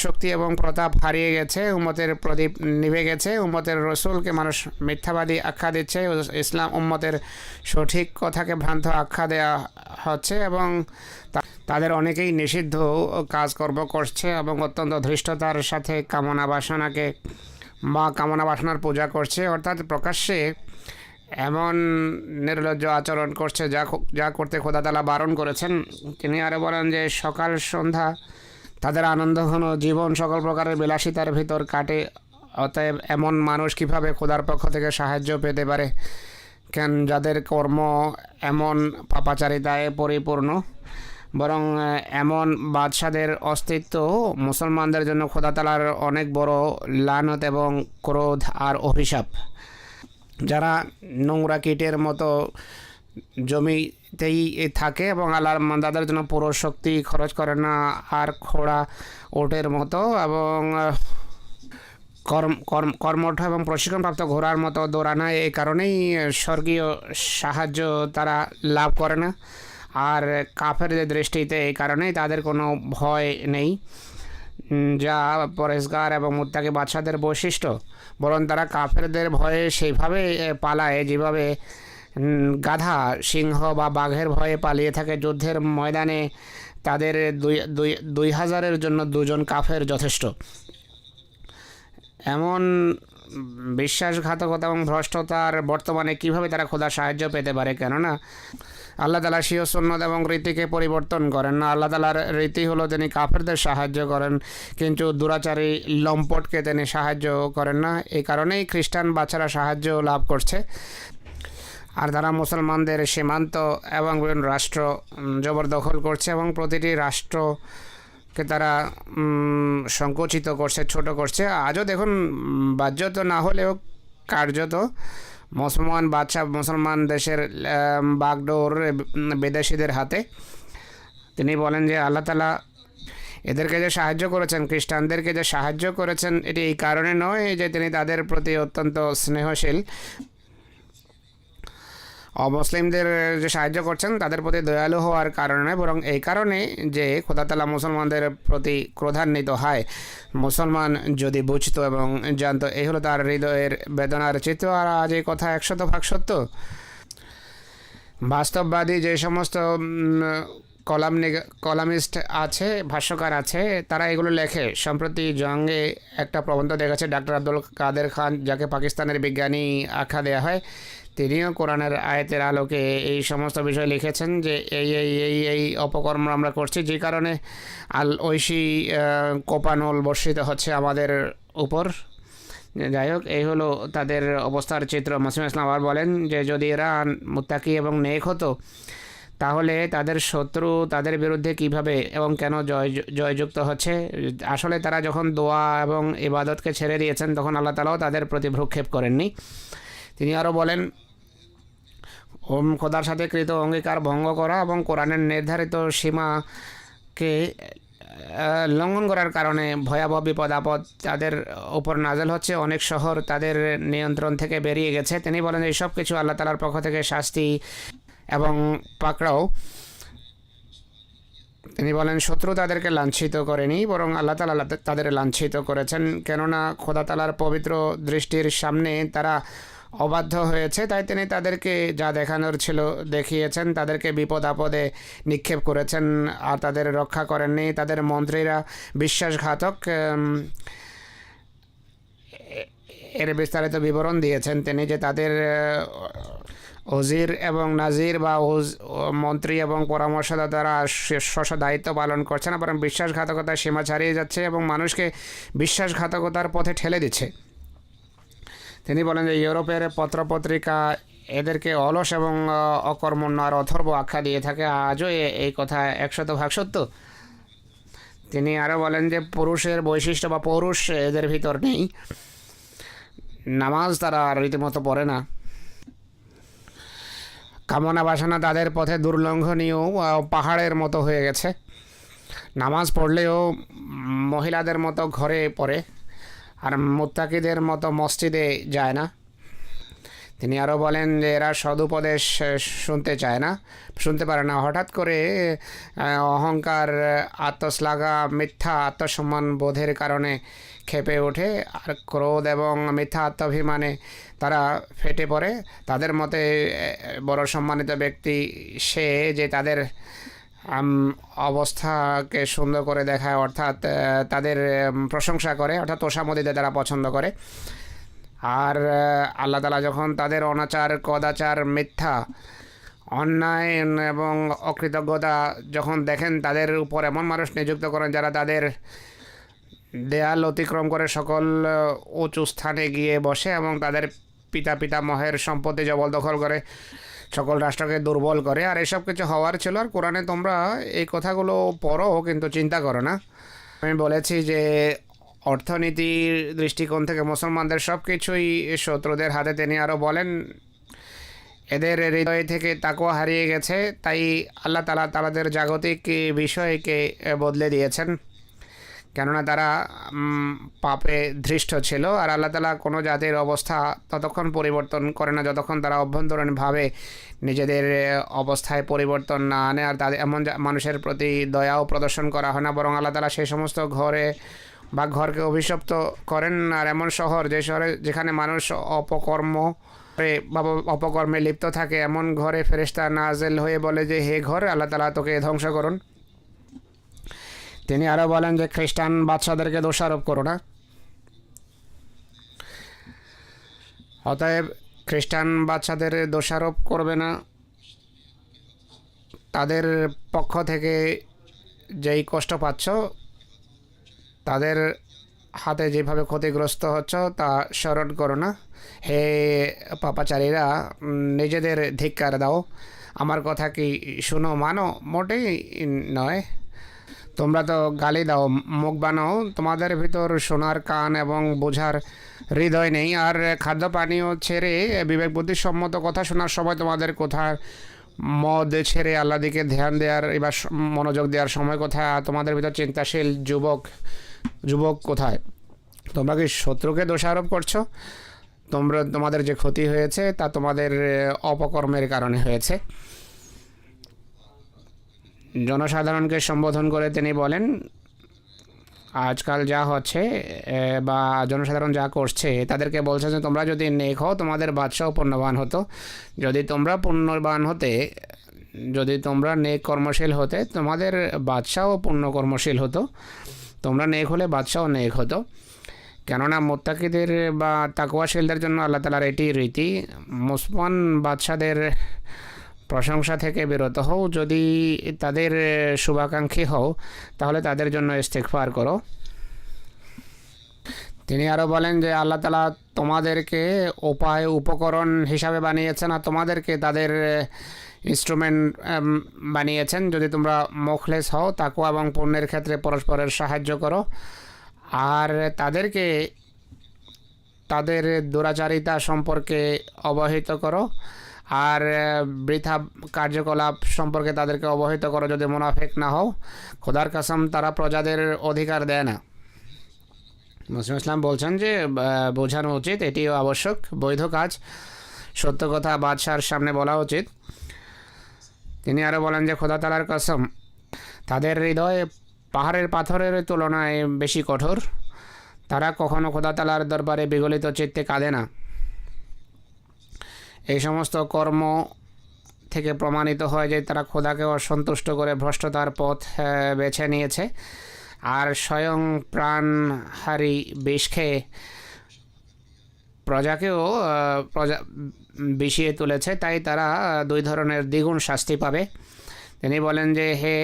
শক্তি এবং প্রতাপ হারিয়ে গেছে, উম্মতের প্রদীপ নিভে গেছে, উম্মতের রসুলকে মানুষ মিথ্যাবাদী আখ্যা দিচ্ছে, ইসলাম উম্মতের সঠিক কথাকে ভ্রান্ত আখ্যা দেওয়া হচ্ছে এবং তাদের অনেকেই নিষিদ্ধ কাজকর্ম করছে এবং অত্যন্ত ধৃষ্টতার সাথে কামনা বাসনার পূজা করছে, অর্থাৎ প্রকাশ্যে এমন নির্লজ্জ আচরণ করছে যা করতে খোদা তাআলা বারণ করেছেন। তিনি আরও বলেন যে সকাল সন্ধ্যা তাদের আনন্দঘন জীবন সকল প্রকারের বিলাসিতার ভিতর কাটে। অতএব এমন মানুষ কিভাবে খোদার পক্ষ থেকে সাহায্য পেতে পারে? কেন যাদের কর্ম এমন পাপাচারিতায় পরিপূর্ণ, বরং এমন বাদশাদের অস্তিত্ব মুসলমানদের জন্য খোদা তাআলার অনেক বড় লানত এবং ক্রোধ আর অভিশাপ। যারা নোংরা কীটের মতো জমিতেই থাকে এবং আল্লাহর মান্দাদের জন্য পুরো শক্তি খরচ করে না, আর খোড়া ওটের মতো এবং কর্মঠ এবং প্রশিক্ষণপ্রাপ্ত ঘোড়ার মতো দৌড়ানো, এই কারণেই স্বর্গীয় সাহায্য তারা লাভ করে না। আর কাফেরদের দৃষ্টিতে এই কারণেই তাদের কোনো ভয় নেই, যা পরেশগার এবং মুত্তাকি বাদশাদের বৈশিষ্ট্য। বরং তারা কাফেরদের ভয়ে সেইভাবে পালায় যেভাবে গাধা সিংহ বা বাঘের ভয়ে পালিয়ে থাকে। যুদ্ধের ময়দানে তাদের 2000-এর জন্য 2 জন কাফের যথেষ্ট। এমন বিশ্বাসঘাতকতা এবং ভ্রষ্টতার বর্তমানে কিভাবে তারা খোদার সাহায্য পেতে পারে, কেননা আল্লাহ তালা স্বীয় সুন্নত এবং রীতিকে পরিবর্তন করেন না। আল্লাহ তালার রীতি হলো তিনি কাফেরদের সাহায্য করেন, কিন্তু দুরাচারী লম্পটকে তিনি সাহায্য করেন না। এই কারণেই খ্রিস্টান বাচ্চারা সাহায্য লাভ করছে, আর তারা মুসলমানদের সীমান্ত এবং বিভিন্ন রাষ্ট্র জবরদখল করছে এবং প্রতিটি রাষ্ট্রকে তারা সংকুচিত করছে, ছোট করছে। আজও দেখুন, বাহ্যত না হলেও কার্যত মুসলমান দেশের বাগডোর বিদেশিদের হাতে। তিনি বলেন যে আল্লাহ তাআলা এদেরকে যে সাহায্য করেছেন, খ্রিস্টানদেরকে যে সাহায্য করেছেন, এটি এই কারণে নয় যে তিনি তাদের প্রতি অত্যন্ত স্নেহশীল। অমুসলিমদের যে সাহায্য করছেন তাদের প্রতি দয়ালু হওয়ার কারণে, বরং এই কারণে যে খোদা তাআলা মুসলমানদের প্রতি ক্রোধান্বিত হয়। মুসলমান যদি বুঝতো এবং জানতো, এই হলো তার হৃদয়ের বেদনার চিত্র। আর আজ এই কথা 100% সত্য। বাস্তববাদী যে সমস্ত কলামিস্ট আছে, ভাষ্যকার আছে, তারা এগুলো লেখে। সম্প্রতি জঙ্গে একটা প্রবন্ধ দেখেছে ডাক্তার আব্দুল কাদের খান, যাকে পাকিস্তানের বিজ্ঞানী আখ্যা দেওয়া হয়। তিনিও কোরআনের আয়াতের আলোকে এই সমস্ত বিষয় লিখেছেন যে এই অপকর্ম আমরা করছি, যে কারণে ঐশী কোপানল বর্ষিত হচ্ছে আমাদের উপর। যাই হোক, এই হলো তাদের অবস্থার চিত্র। মাসুম ইসলাম আবার বলেন যে যদি এরা মুত্তাকি এবং নেক হতো, তাহলে তাদের শত্রু তাদের বিরুদ্ধে কিভাবে এবং কেন জয়যুক্ত হচ্ছে। আসলে তারা যখন দোয়া এবং ইবাদতকে ছেড়ে দিয়েছেন, তখন আল্লাহ তাআলাও তাদের প্রতি ভ্রুক্ষেপ করেননি। তিনি আরও বলেন, খোদার সাথে কৃত অঙ্গীকার ভঙ্গ করা এবং কোরআনের নির্ধারিত সীমাকে লঙ্ঘন করার কারণে ভয়াবহ বিপদ আপদ তাদের উপর নাজেল হচ্ছে। অনেক শহর তাদের নিয়ন্ত্রণ থেকে বেরিয়ে গেছে। তিনি বলেন এই সব কিছু আল্লাহ তাআলার পক্ষ থেকে শাস্তি এবং পাকড়াও। তিনি বলেন শত্রু তাদেরকে লাঞ্ছিত করেনি, বরং আল্লাহ তাআলা তাদের লাঞ্ছিত করেছেন, কেননা খোদা তাআলার পবিত্র দৃষ্টির সামনে তারা অবাধ্য হয়েছে। তাই তিনি তাদেরকে যা দেখানোর ছিল দেখিয়েছেন, তাদেরকে বিপদ আপদে নিক্ষেপ করেছেন আর তাদের রক্ষা করেননি। তাদের মন্ত্রীরা বিশ্বাসঘাতক, এর বিস্তারিত বিবরণ দিয়েছেন তিনি, যে তাদের ওজির এবং নাজির বা মন্ত্রী এবং পরামর্শদাতারা স্ব দায়িত্ব পালন করছে না, বরং বিশ্বাসঘাতকতার সীমা ছাড়িয়ে যাচ্ছে এবং মানুষকে বিশ্বাসঘাতকতার পথে ঠেলে দিচ্ছে। তিনি বলেন যে ইউরোপের পত্রপত্রিকা এদেরকে অলস এবং অকর্মণ্য আর অথর্ব আখ্যা দিয়ে থাকে। আজও এই কথা 100% সত্য। তিনি আরও বলেন যে পুরুষের বৈশিষ্ট্য বা পৌরুষ এদের ভিতর নেই। নামাজ তারা রীতিমতো পড়ে না। কামনা বাসনা তাদের পথে দুর্লঙ্ঘনীয় পাহাড়ের মতো হয়ে গেছে। নামাজ পড়লেও মহিলাদের মতো ঘরে পড়ে, আর মুত্তাকিদের মতো মসজিদে যায় না। তিনি আরও বলেন যে এরা সদুপদেশ শুনতে পারে না। হঠাৎ করে অহংকার, আত্মশ্লাঘা, মিথ্যা আত্মসম্মান বোধের কারণে ক্ষেপে ওঠে, আর ক্রোধ এবং মিথ্যা আত্মাভিমানে তারা ফেটে পড়ে। তাদের মতে বড় সম্মানিত ব্যক্তি সে যে তাদের অবস্থাকে সুন্দর করে দেখায়, অর্থাৎ তাদের প্রশংসা করে, অর্থাৎ তোষামোদিতে তারা পছন্দ করে। আর আল্লাহ তাআলা যখন তাদের অনাচার, কদাচার, মিথ্যা, অন্যায় এবং অকৃতজ্ঞতা যখন দেখেন, তাদের উপর এমন মানুষ নিযুক্ত করেন যারা তাদের দেয়াল অতিক্রম করে সকল উঁচু স্থানে গিয়ে বসে এবং তাদের পিতামহের সম্পত্তি জবরদখল করে, সকল রাষ্ট্রকে দুর্বল করে। আর এসব কিছু হওয়ার ছিল। আর কোরআনে তোমরা এই কথাগুলো পড়ো, কিন্তু চিন্তা করো না। আমি বলেছি যে অর্থনীতির দৃষ্টিকোণ থেকে মুসলমানদের সব কিছুই শত্রুদের হাতে। তিনি আরও বলেন এদের হৃদয় থেকে তাকওয়া হারিয়ে গেছে, তাই আল্লাহ তাআলা তাদের জাগতিক বিষয়কে বদলে দিয়েছেন, কেননা তারা পাপে ধৃষ্ট ছিল। আর আল্লাহ তাআলা কোনো জাতির অবস্থা ততক্ষণ পরিবর্তন করে না যতক্ষণ তারা অভ্যন্তরীণভাবে নিজেদের অবস্থায় পরিবর্তন না আনে, আর তাদের এমন মানুষের প্রতি দয়াও প্রদর্শন করা হয় না, বরং আল্লাহ তাআলা সেই সমস্ত ঘরকে অভিশপ্ত করেন। আর এমন শহর, যে শহরে যেখানে মানুষ অপকর্মে লিপ্ত থাকে, এমন ঘরে ফেরেশতা নাজেল হয়ে বলে যে হে ঘর, আল্লাহ তাআলা তোকে ধ্বংস করুন। তিনি আরও বলেন যে খ্রিস্টান বাদশাদেরকে দোষারোপ করো না। অতএব খ্রিস্টান বাচ্চাদের দোষারোপ করবে না। তাদের পক্ষ থেকে যেই কষ্ট পাচ্ছ, তাদের হাতে যেভাবে ক্ষতিগ্রস্ত হচ্ছ তা স্মরণ করো না। হে পাপাচারীরা, নিজেদের ধিক্কার দাও, আমার কথা কি শুনো মানো? মোটেই নয়। তোমরা তো গালি দাও, মুখ বানাও, তোমাদের ভিতর শোনার কান এবং বোঝার হৃদয় নেই। আর খাদ্য পানীয় ছেড়ে বিবেক বুদ্ধিসম্মত কথা শোনার সময় তোমাদের কোথায় মদ ছেড়ে আল্লাহ দিকে ধ্যান দেওয়ার এবার মনোযোগ দেওয়ার সময় কোথায়? তোমাদের ভিতর চিন্তাশীল যুবক কোথায়? তোমরা কি শত্রুকে দোষারোপ করছো? তোমাদের যে ক্ষতি হয়েছে তা তোমাদের অপকর্মের কারণে হয়েছে। জনসাধারণকে সম্বোধন করে তিনি বলেন, আজকাল যা হচ্ছে বা জনসাধারণ যা করছে, তাদেরকে বলছে যে তোমরা যদি নেক হও তোমাদের বাদশাও পুণ্যবান হতো। যদি তোমরা পুণ্যবান হতে, যদি তোমরা নেক কর্মশীল হতে, তোমাদের বাদশাও পুণ্য কর্মশীল হতো। তোমরা নেক হলে বাদশাও নেক হতো। কেননা মোত্তাকিদের বা তাকওয়াশীলদের জন্য আল্লাহ তাআলার এটি রীতি, মুসলমান বাদশাদের প্রশংসা থেকে বিরত হও। যদি তাদের শুভাকাঙ্ক্ষী হও তাহলে তাদের জন্য ইস্তেগফার করো। তিনি আরও বলেন যে আল্লাহ তাআলা তোমাদেরকে উপকরণ হিসাবে বানিয়েছেন আর তোমাদেরকে তাদের ইনস্ট্রুমেন্ট বানিয়েছেন। যদি তোমরা মুখলেস হও, তাকওয়া এবং পুণ্যের ক্ষেত্রে পরস্পরের সাহায্য করো আর তাদেরকে তাদের দুরাচারিতা সম্পর্কে অবহিত করো আর বৃথা কার্যকলাপ সম্পর্কে তাদেরকে অবহিত করো, যদি মুনাফিক না হও। খোদার কসম, তারা প্রজাদের অধিকার দেয় না। মুসলিম ইসলাম বলছেন যে বোঝানো উচিত, এটিও আবশ্যক, বৈধ কাজ, সত্য কথা বাদশার সামনে বলা উচিত। তিনি আরও বলেন যে খোদা তাআলার কসম, তাদের হৃদয় পাহাড়ের পাথরের তুলনায় বেশি কঠোর। তারা কখনো খোদা তাআলার দরবারে বিগলিত চিত্তে কাঁদে না। এই সমস্ত কর্ম থেকে প্রমাণিত হয় যে তারা খোদাকে অসন্তুষ্ট করে ভ্রষ্টতার পথ বেছে নিয়েছে আর স্বয়ং প্রাণহারী বিষ খেয়ে প্রজাকেও বিষিয়ে তুলেছে। তাই তারা দুই ধরনের দ্বিগুণ শাস্তি পাবে। তিনি বলেন যে হে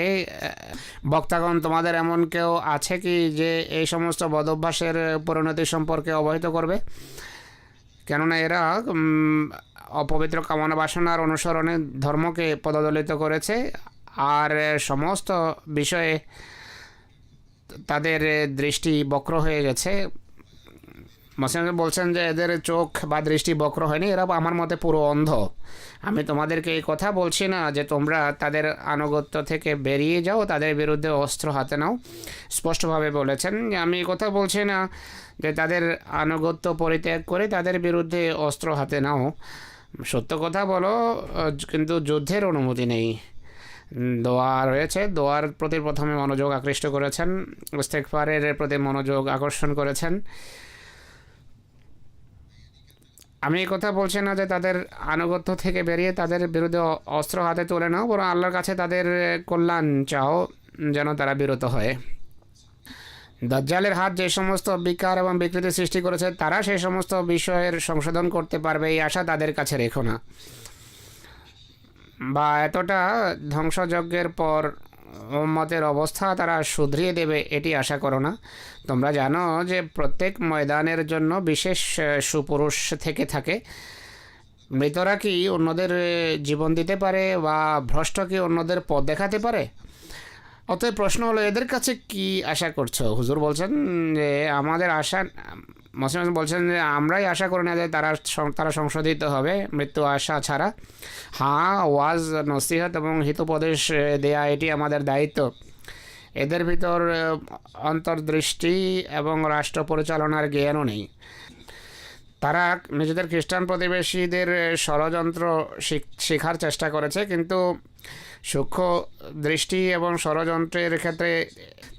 বক্তাগণ, তোমাদের এমন কেউ আছে কি যে এই সমস্ত বদভ্যাসের পরিণতি সম্পর্কে অবহিত করবে? কেননা এরা অপবিত্র কামনা বাসনার অনুসরণে ধর্মকে পদদলিত করেছে আর সমস্ত বিষয়ে তাদের দৃষ্টি বক্র হয়ে গেছে। মুসলিম বলছেন যে এদের চোখ বা দৃষ্টি বক্র হয়নি, এরা আমার মতে পুরো অন্ধ। আমি তোমাদেরকে এই কথা বলছি না যে তোমরা তাদের আনুগত্য থেকে বেরিয়ে যাও, তাদের বিরুদ্ধে অস্ত্র হাতে নাও। স্পষ্টভাবে বলেছেন যে আমি এই কথা বলছি না যে তাদের আনুগত্য পরিত্যাগ করে তাদের বিরুদ্ধে অস্ত্র হাতে নাও। সত্য কথা বলো, কিন্তু যুদ্ধের অনুমতি নেই। দোয়া রয়েছে, দোয়ার প্রতি প্রথমে মনোযোগ আকৃষ্ট করেছেন, ইস্তেগফারের প্রতি মনোযোগ আকর্ষণ করেছেন। আমি এই কথা বলছি না যে তাদের আনুগত্য থেকে বেরিয়ে তাদের বিরুদ্ধে অস্ত্র হাতে তুলে নাও, বরং আল্লাহর কাছে তাদের কল্যাণ চাও যেন তারা বিরত হয়। দাজ্জালের হাত যে সমস্ত বিকার এবং বিকৃতি সৃষ্টি করেছে, তারা সেই সমস্ত বিষয়ের সংশোধন করতে পারবে এই আশা তাদের কাছে রেখো না। বা এতটা ধ্বংসযজ্ঞের পর উম্মতের অবস্থা তারা শুধরিয়ে দেবে এটি আশা করো না। তোমরা জানো যে প্রত্যেক ময়দানের জন্য বিশেষ সুপুরুষ থেকে থাকে। মৃতরা কি অন্যদের জীবন দিতে পারে বা ভ্রষ্ট কি অন্যদের পথ দেখাতে পারে? অতএব প্রশ্ন হলো, এদের কাছে কি আশা করছো? হুজুর বলছেন যে আমাদের আশা, মুসলিম বলছেন যে আমরাই আশা করি না যে তারা সংশোধিত হবে মৃত্যু আশা ছাড়া। হ্যাঁ, ওয়াজ, নসিহত এবং হিতোপদেশ দেয়া এটি আমাদের দায়িত্ব। এদের ভিতর অন্তর্দৃষ্টি এবং রাষ্ট্র পরিচালনার জ্ঞানও নেই। তারা নিজেদের খ্রিস্টান প্রতিবেশীদের ষড়যন্ত্র শেখার চেষ্টা করেছে, কিন্তু সূক্ষ্ম দৃষ্টি এবং ষড়যন্ত্রের ক্ষেত্রে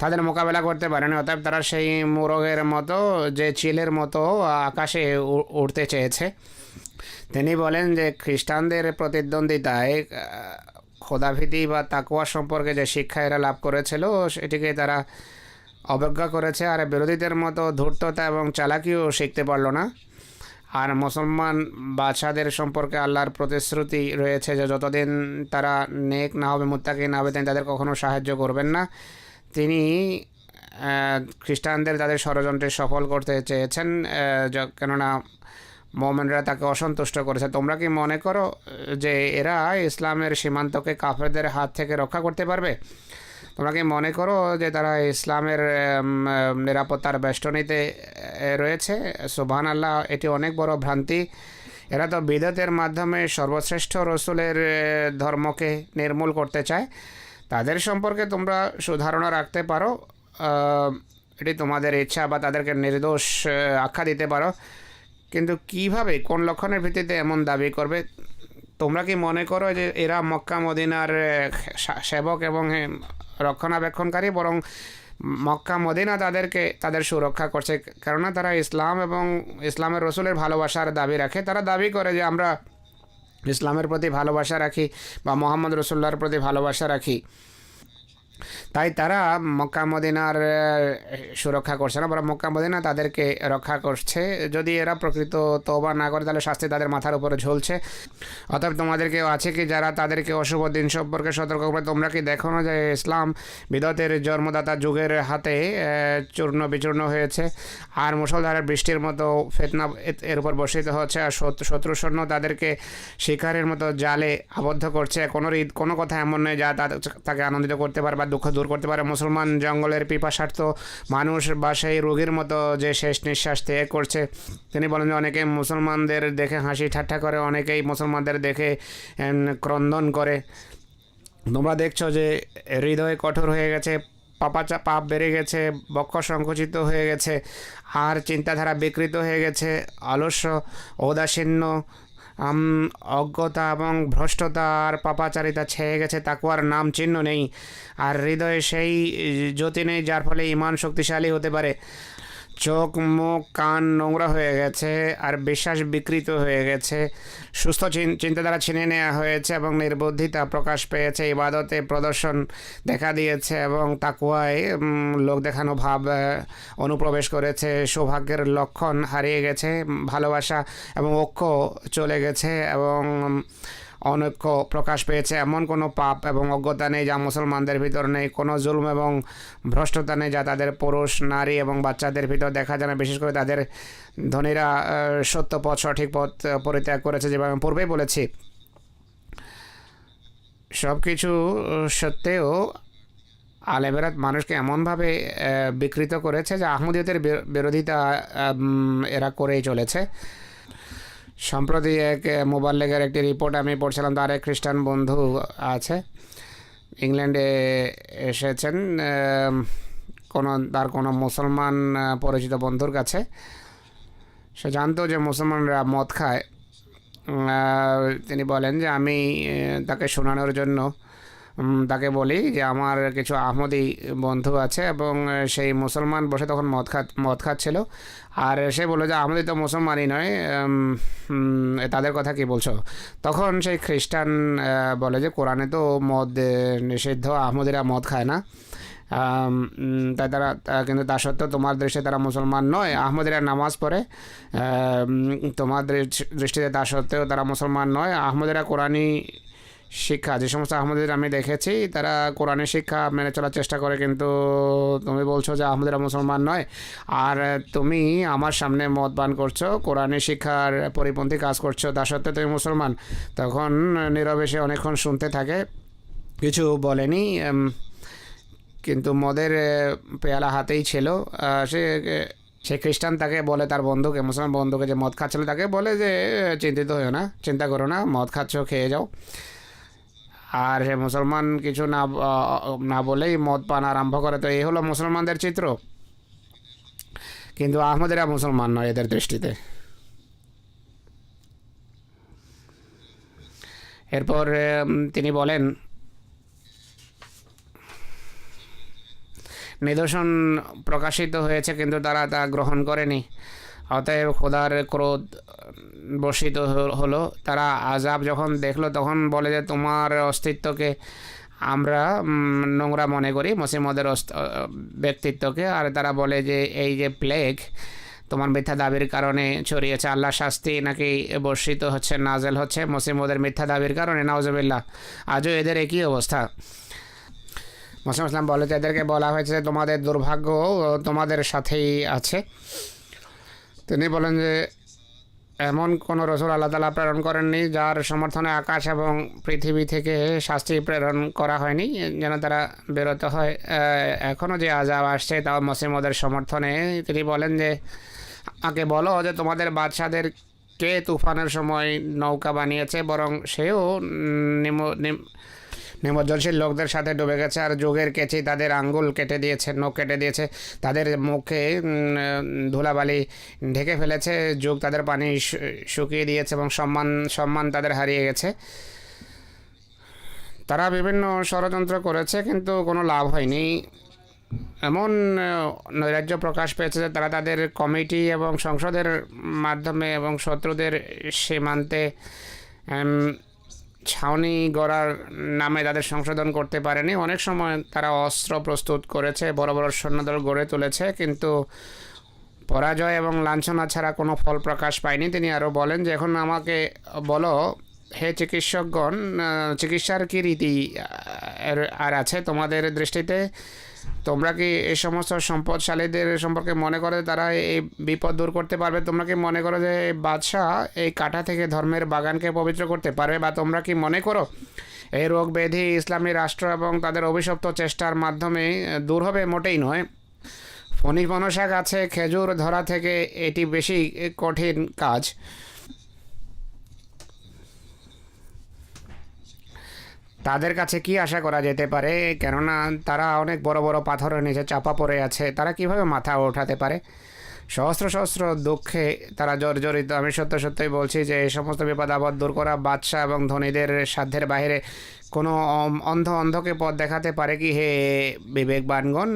তাদের মোকাবেলা করতে পারেনি। অতএব তারা সেই মোরগের মতো যে চিলের মতো আকাশে উড়তে চেয়েছে। তিনি বলেন যে খ্রিস্টানদের প্রতিদ্বন্দ্বিতায় খোদাভীতি বা তাকওয়া সম্পর্কে যে শিক্ষা এরা লাভ করেছিল সেটিকে তারা অবজ্ঞা করেছে আর বিরোধীদের মতো ধূর্ততা এবং চালাকিও শিখতে পারল না। আর মুসলমান বাদশাদের সম্পর্কে আল্লাহর প্রতিশ্রুতি রয়েছে যে যতদিন তারা নেক না হবে, মুত্তাকি না হবে, তিনি তাদের কখনো সাহায্য করবেন না। তিনি খ্রিস্টানদের তাদের ষড়যন্ত্রে সফল করতে চেয়েছেন, কেননা মোমেনরা তাকে অসন্তুষ্ট করেছে। তোমরা কি মনে করো যে এরা ইসলামের সীমান্তকে কাফেরদের হাত থেকে রক্ষা করতে পারবে? তোমরা কি মনে করো যে তারা ইসলামের নিরাপত্তার বেষ্টনীতে রয়েছে? সুবহানাল্লাহ, এটি অনেক বড় ভ্রান্তি। এরা তো বিদতের মাধ্যমে সর্বশ্রেষ্ঠ রসুলের ধর্মকে নির্মূল করতে চায়। তাদের সম্পর্কে তোমরা সুধারণা রাখতে পারো, এটি তোমাদের ইচ্ছা, বা তাদেরকে নির্দোষ আখ্যা দিতে পারো, কিন্তু কিভাবে, কোন লক্ষণের ভিত্তিতে এমন দাবি করবে? তোমরা কি মনে করো যে এরা মক্কা মদিনার সেবক এবং রক্ষণাবেক্ষণকারী? বরং মক্কা মদিনা তাদেরকে তাদের সুরক্ষা করছে, কেননা তারা ইসলাম এবং ইসলামের রসুলের ভালোবাসার দাবি রাখে। তারা দাবি করে যে আমরা ইসলামের প্রতি ভালোবাসা রাখি বা মোহাম্মদ রসুল্লাহর প্রতি ভালোবাসা রাখি, তাই তারা মক্কা মদিনার সুরক্ষা করছে না, বরং মক্কা মদিনা তাদেরকে রক্ষা করছে। যদি এরা প্রকৃত তওবা না করে তাহলে শাস্তি তাদের মাথার উপরে ঝুলছে। অতএব তোমাদেরকেও আছে কি যারা তাদেরকে অশুভ দিন সম্পর্কে সতর্ক করে? তোমরা কি দেখো না যে ইসলাম বিদতের জন্মদাতা যুগের হাতে চূর্ণ বিচূর্ণ হয়েছে, আর মুষলধারের বৃষ্টির মতো ফিতনা এর উপর বর্ষিত হচ্ছে, আর শত্রু সৈন্য তাদেরকে শিকারের মতো জালে আবদ্ধ করছে। কোনো কথা এমন নয় যা তাকে আনন্দিত করতে পারে বা দুঃখ দূর করতে পারে। মুসলমান জঙ্গলের পিপাসার্থ মানুষ বা সেই রোগীর মতো যে শেষ নিঃশ্বাস ত্যাগ করছে। তিনি বলেন যে অনেকে মুসলমানদের দেখে হাসি ঠাট্টা করে, অনেকেই মুসলমানদের দেখে ক্রন্দন করে। তোমরা দেখছো যে হৃদয় কঠোর হয়ে গেছে, পাপ বেড়ে গেছে, বক্ষ সংকুচিত হয়ে গেছে, আর চিন্তাধারা বিকৃত হয়ে গেছে। আলস্য, ঔদাসীন্য, অজ্ঞতা এবং ভ্রষ্টতা আর পাপাচারিতা ছেয়ে গেছে, তাকওয়ার নাম চিহ্ন নেই, আর হৃদয়ে সেই জ্যোতি নেই যার ফলে ঈমান শক্তিশালী হতে পারে। চোখ, মুখ, কান নোংরা হয়ে গেছে, আর বিশ্বাস বিকৃত হয়ে গেছে। সুস্থ চিন্তাধারা ছিনে নেওয়া হয়েছে এবং নির্বুদ্ধিতা প্রকাশ পেয়েছে। ইবাদতে প্রদর্শন দেখা দিয়েছে এবং তাকওয়ায় লোক দেখানো ভাব অনুপ্রবেশ করেছে। সৌভাগ্যের লক্ষণ হারিয়ে গেছে, ভালোবাসা এবং ঐক্য চলে গেছে এবং অনৈক্য প্রকাশ পেয়েছে। এমন কোনো পাপ এবং অজ্ঞতা নেই যা মুসলমানদের ভিতর নেই, কোনো জুলম এবং ভ্রষ্টতা নেই যা তাদের পুরুষ, নারী এবং বাচ্চাদের ভিতর দেখা যায় না। বিশেষ করে তাদের ধনীরা সত্য পথ, সঠিক পথ পরিত্যাগ করেছে, যেভাবে আমি পূর্বেই বলেছি। সব কিছু সত্ত্বেও আলেমেরা মানুষকে এমনভাবে বিকৃত করেছে যে আহমদিয়তের বিরোধিতা এরা করেই চলেছে। সম্প্রতি এক মোবাল্লেগের একটি রিপোর্ট আমি পড়ছিলাম। তার এক খ্রিস্টান বন্ধু আছে, ইংল্যান্ডে এসেছেন তার কোনো মুসলমান পরিচিত বন্ধুর কাছে। সে জানতো যে মুসলমানরা মদ খায়। তিনি বলেন যে আমি তাকে শোনানোর জন্য তাকে বলি যে আমার কিছু আহমদি বন্ধু আছে এবং সেই মুসলমান বসে তখন মদ খাচ্ছিল, আর সে বললো যে আহমদি তো মুসলমানই নয়, তাদের কথা কি বলছো? তখন সেই খ্রিস্টান বলে যে কোরআনে তো মদ নিষিদ্ধ, আহমদিরা মদ খায় না। তাই তারা কিন্তু তা সত্ত্বেও তোমার দৃষ্টিতে তারা মুসলমান নয়। আহমদিরা নামাজ পড়ে, তোমার দৃষ্টিতে তা সত্ত্বেও তারা মুসলমান নয়। আহমদিরা কোরআনী শিক্ষা, যে সমস্ত আহমদিদের আমি দেখেছি তারা কোরআনের শিক্ষা মেনে চলার চেষ্টা করে, কিন্তু তুমি বলছো যে আহমদিরা মুসলমান নয়, আর তুমি আমার সামনে মদ পান করছো, কোরআনের শিক্ষার পরিপন্থী কাজ করছো, তা সত্ত্বেও তুমি মুসলমান। তখন নীরবে সে অনেকক্ষণ শুনতে থাকে, কিছু বলেনি, কিন্তু মদের পেয়ালা হাতেই ছিল। সে খ্রিস্টান তাকে বলে, তার বন্ধুকে, মুসলমান বন্ধুকে যে মদ খাচ্ছিল, তাকে বলে যে চিন্তিত হয়েও না, চিন্তা করো না, মদ খাচ্ছ, খেয়ে যাও। আর সে মুসলমান কিছু না বলেই মদ পান আরম্ভ করে। তো এই হলো মুসলমানদের চিত্র, কিন্তু আহমদিরা মুসলমান নয় এদের দৃষ্টিতে। এরপর তিনি বলেন, নিদর্শন প্রকাশিত হয়েছে কিন্তু তারা তা গ্রহণ করেনি। অতএব খোদার ক্রোধ বর্ষিত হলো। তারা আযাব যখন দেখলো তখন বলে যে তোমার অস্তিত্বকে আমরা নোংরা মনে করি, মসিমদের ব্যক্তিত্বকে। আর তারা বলে যে এই যে প্লেগ, তোমার মিথ্যা দাবির কারণে ছড়িয়েছে। আল্লাহ শাস্তি নাকি বর্ষিত হচ্ছে, নাজেল হচ্ছে মুসলিম ওদের মিথ্যা দাবির কারণে, নাউজুবিল্লাহ। আজও এদের একই অবস্থা। মুসলিম ইসলাম বলে যে এদেরকে বলা হয়েছে তোমাদের দুর্ভাগ্য তোমাদের সাথেই আছে। তিনি বলেন যে এমন কোনো রসুল আল্লাহ তাআলা প্রেরণ করেননি যার সমর্থনে আকাশ এবং পৃথিবী থেকে শাস্তি প্রেরণ করা হয়নি যেন তারা বেরোতে হয়। এখনও যে আযাব আসছে তাও মুসলিম ওদের সমর্থনে। তিনি বলেন যে আমাকে বলো যে তোমাদের বাদশাদের কে তুফানের সময় নৌকা বানিয়েছে, বরং সেও নিমজ্জনশীল লোকদের সাথে ডুবে গেছে, আর যুগের কেচি তাদের আঙ্গুল কেটে দিয়েছে, নখ কেটে দিয়েছে, তাদের মুখে ধুলাবালি ঢেকে ফেলেছে, যুগ তাদের পানি শুকিয়ে দিয়েছে এবং সম্মান তাদের হারিয়ে গেছে। তারা বিভিন্ন ষড়যন্ত্র করেছে কিন্তু কোনো লাভ হয়নি। এমন নৈরাজ্য প্রকাশ পেয়েছে যে তারা তাদের কমিটি এবং সংসদের মাধ্যমে এবং শত্রুদের সীমান্তে ছাউনি গড়ার নামে তাদের সংশোধন করতে পারেনি। অনেক সময় তারা অস্ত্র প্রস্তুত করেছে, বড় বড় সৈন্যদল গড়ে তুলেছে, কিন্তু পরাজয় এবং লাঞ্ছনা ছাড়া কোনো ফল প্রকাশ পায়নি। তিনি আরও বলেন যে এখন আমাকে বলো হে চিকিৎসকগণ, চিকিৎসার কী রীতি আর আছে তোমাদের দৃষ্টিতে? তোমরা কি এই সমস্ত সম্পদশালীদের সম্পর্কে মনে করো তারা এই বিপদ দূর করতে পারবে? তোমরা কি মনে করো যে বাদশাহ এই কাঁটা থেকে ধর্মের বাগানকে পবিত্র করতে পারবে? বা তোমরা কি মনে করো এই রোগ ব্যাধি ইসলামী রাষ্ট্র এবং তাদের অভিশপ্ত চেষ্টার মাধ্যমে দূর হবে? মোটেই নয়। ফণী মনসা গাছে খেজুর ধরা থেকে এটি বেশি কঠিন কাজ। তাদের কাছে কি আশা করা যেতে পারে? কেননা তারা অনেক বড় বড় পাথরের নিচে চাপা পড়ে আছে। তারা কিভাবে মাথা ওঠাতে পারে? সহস্র সহস্র দুঃখে তারা জর্জরিত। আমি সত্যই বলছি যে এই সমস্ত বিপদ আপদ দূর করা বাদশাহ এবং ধনীদের সাধ্যের বাইরে। কোনো অন্ধকে পথ দেখাতে পারে কি হে বিবেকবানগণ?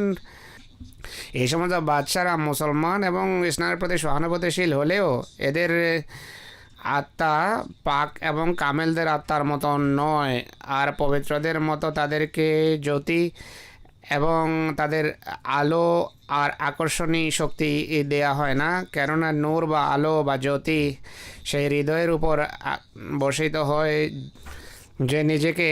এই সমস্ত বাদশারা মুসলমান এবং ইসলামের প্রতি সহানুভূতিশীল হলেও এদের আত্মা পাক এবং কামেলদের আত্মার মতো নয়, আর পবিত্রদের মতো তাদেরকে জ্যোতি এবং তাদের আলো আর আকর্ষণী শক্তি দেয়া হয় না। কেননা নূর বা আলো বা জ্যোতি সেই হৃদয়ের উপর বর্ষিত হয় যে নিজেকে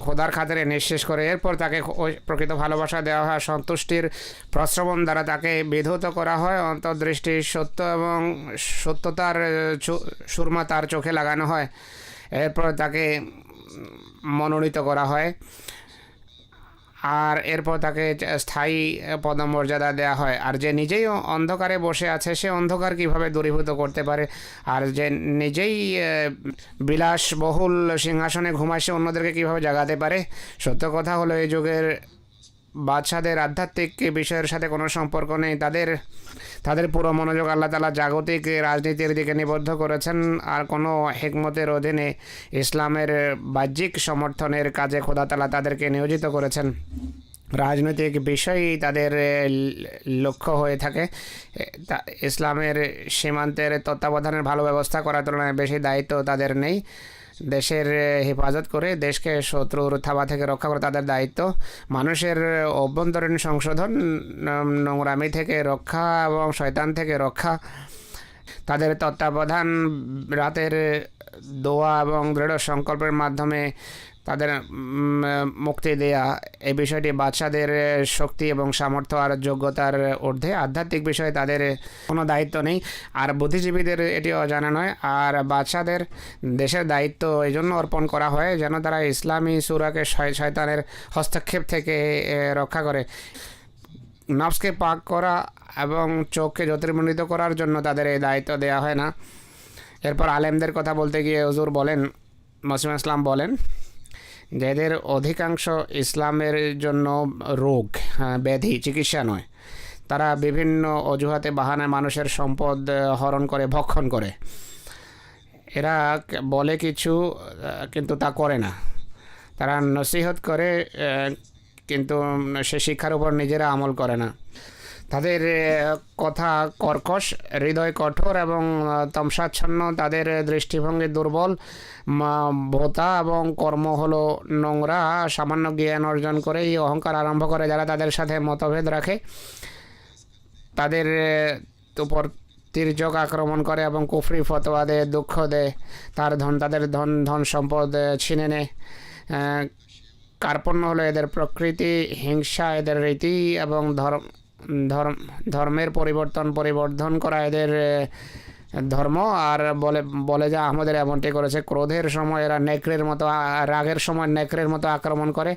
খোদার খাতিরে নিঃশেষ করে। এরপর তাকে প্রকৃত ভালোবাসা দেওয়া হয়, সন্তুষ্টির প্রশ্রবণ দ্বারা তাকে বিধৌত করা হয়, অন্তর্দৃষ্টি সত্য এবং সত্যতার সুরমা তার চোখে লাগানো হয়। এরপর তাকে মনোনীত করা হয়, আর এরপর তাকে স্থায়ী পদমর্যাদা দেওয়া হয়। আর যে নিজেই অন্ধকারে বসে আছে সে অন্ধকার কিভাবে দূরীভূত করতে পারে? আর যে নিজেই বিলাসবহুল সিংহাসনে ঘুমায় সে অন্যদেরকে কিভাবে জাগাতে পারে? সত্য কথা হলো এই যুগের বাদশাদের আধ্যাত্মিক বিষয়ের সাথে কোনো সম্পর্ক নেই। তাদের পুরো মনোযোগ আল্লাহ তাআলা জাগতিক রাজনীতির দিকে নিবদ্ধ করেছেন, আর কোনো হিকমতের অধীনে ইসলামের বাহ্যিক সমর্থনের কাজে খোদা তাআলা তাদেরকে নিয়োজিত করেছেন। রাজনৈতিক বিষয়ই তাদের লক্ষ্য হয়ে থাকে। ইসলামের সীমান্তের তত্ত্বাবধানের ভালো ব্যবস্থা করার তুলনায় বেশি দায়িত্ব তাদের নেই। দেশের হেফাজত করে দেশকে শত্রুর থাবা থেকে রক্ষা করে তাদের দায়িত্ব। মানুষের অভ্যন্তরীণ সংশোধন, নোংরামি থেকে রক্ষা এবং শয়তান থেকে রক্ষা তাদের তত্ত্বাবধান। রাতের দোয়া এবং দৃঢ় সংকল্পের মাধ্যমে তাদের মুক্তি দেয়া, এই বিষয়টি বাদশাদের শক্তি এবং সামর্থ্য আর যোগ্যতার ঊর্ধ্বে। আধ্যাত্মিক বিষয়ে তাদের কোনো দায়িত্ব নেই, আর বুদ্ধিজীবীদের এটিও জানা নয়। আর বাদশাদের দেশের দায়িত্ব এই জন্য অর্পণ করা হয় যেন তারা ইসলামী সূরাকে শয়তানের হস্তক্ষেপ থেকে রক্ষা করে। নফসকে পাক করা এবং চোখকে জ্যোতির্মণ্ডিত করার জন্য তাদের এই দায়িত্ব দেওয়া হয় না। এরপর আলেমদের কথা বলতে গিয়ে হুজুর বলেন, মুসলিম ইসলাম বলেন যে এদের অধিকাংশ ইসলামের জন্য রোগ, ব্যাধি, চিকিৎসা নয়। তারা বিভিন্ন অজুহাতে বাহানায় মানুষের সম্পদ হরণ করে, ভক্ষণ করে। এরা বলে কিছু কিন্তু তা করে না। তারা নসিহত করে কিন্তু সে শিক্ষার উপর নিজেরা আমল করে না। তাদের কথা কর্কশ, হৃদয় কঠোর এবং তমসাচ্ছন্ন। তাদের দৃষ্টিভঙ্গি দুর্বল, ভোতা এবং কর্ম হলো নোংরা। সামান্য জ্ঞান অর্জন করেই অহংকার আরম্ভ করে। যারা তাদের সাথে মতভেদ রাখে তাদের উপর তির্যক আক্রমণ করে এবং কুফরি ফতোয়া দেয়, দুঃখ দেয়, তাদের ধন সম্পদ ছিনে নেয়। কার্পণ্য হলো এদের প্রকৃতি, হিংসা এদের রীতি এবং ধর্মের পরিবর্ধন করা এদের ধর্ম। আর বলে যে আমাদের এমনটি করেছে। ক্রোধের সময় এরা নেকড়ের মতো, রাগের সময় নেকড়ের মতো আক্রমণ করে।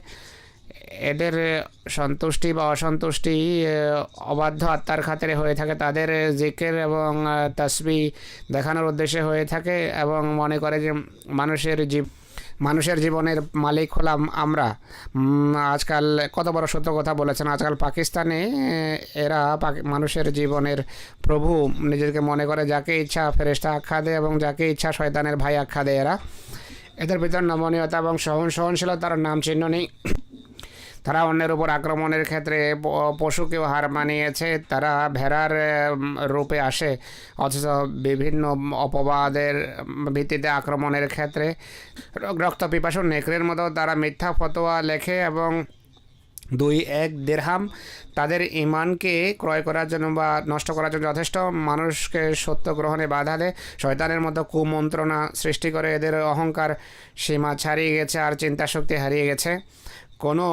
এদের সন্তুষ্টি বা অসন্তুষ্টি অবাধ্য আত্মার খাতিরে হয়ে থাকে। তাদের জিকির এবং তাসবিহ দেখানোর উদ্দেশ্যে হয়ে থাকে এবং মনে করে যে মানুষের জীবনের মালিক হলাম আমরা। আজকাল কত বড় সত্য কথা বলেছেন। আজকাল পাকিস্তানে এরা মানুষের জীবনের প্রভু নিজেকে মনে করে। যাকে ইচ্ছা ফেরেশতা আখ্যা দেয় এবং যাকে ইচ্ছা শয়তানের ভাই আখ্যা দেয়। এদের ভিতর নমনীয়তা এবং সহনশীলতার নাম চিহ্ন নেই। তারা অন্যের উপর আক্রমণের ক্ষেত্রে পশুকেও হার মানিয়েছে। তারা ভেড়ার রূপে আসে, অথচ বিভিন্ন অপবাদের ভিত্তিতে আক্রমণের ক্ষেত্রে রক্তপিপাসু নেকড়ের মতো তারা মিথ্যা ফতোয়া লেখে এবং 2-1 দিরহাম তাদের ইমানকে ক্রয় করার জন্য বা নষ্ট করার জন্য যথেষ্ট। মানুষকে সত্য গ্রহণে বাধা দেয়, শয়তানের মতো কুমন্ত্রণা সৃষ্টি করে। এদের অহংকার সীমা ছাড়িয়ে গেছে আর চিন্তা শক্তি হারিয়ে গেছে। কোনো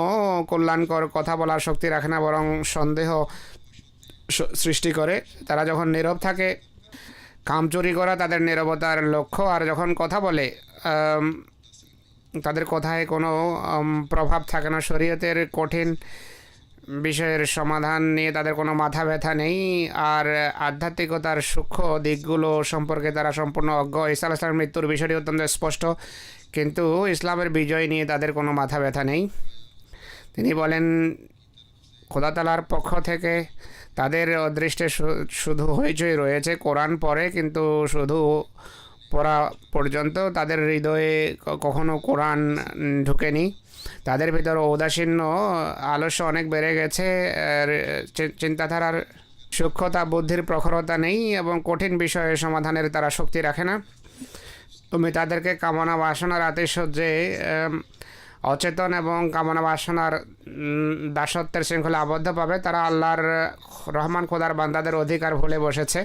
কল্যাণকর কথা বলার শক্তি রাখে না, বরং সন্দেহ সৃষ্টি করে। তারা যখন নীরব থাকে, কাম চুরি করা তাদের নীরবতার লক্ষ্য। আর যখন কথা বলে তাদের কথায় কোনো প্রভাব থাকে না। শরীয়তের কঠিন বিষয়ের সমাধান নিয়ে তাদের কোনো মাথা ব্যথা নেই। আর আধ্যাত্মিকতার সূক্ষ্ম দিকগুলো সম্পর্কে তারা সম্পূর্ণ অজ্ঞ। ঈসা আলাইহিস সালামের মৃত্যুর বিষয়টি অত্যন্ত স্পষ্ট, কিন্তু ইসলামের বিজয় নিয়ে তাদের কোনো মাথা ব্যথা নেই। তিনি বলেন, খোদা তাআলার পক্ষ থেকে তাদের অদৃষ্টে শুধু হইচই রয়েছে। কোরআন পড়ে, কিন্তু শুধু পড়া পর্যন্ত তাদের হৃদয়ে কখনো কোরআন ঢুকেনি। তাদের ভিতর ঔদাসীন্য আলস্য অনেক বেড়ে গেছে। চিন্তাধারার সূক্ষ্মতা, বুদ্ধির প্রখরতা নেই এবং কঠিন বিষয়ের সমাধানের তারা শক্তি রাখে না। তুমি তাদেরকে কামনা বাসনার আতিশয্যে অচেতন এবং কামনা বাসনার দাসত্বের শৃঙ্খলা আবদ্ধ পাবে। তারা আল্লাহর রহমান খোদার বান্দাদের অধিকার ভুলে বসেছে।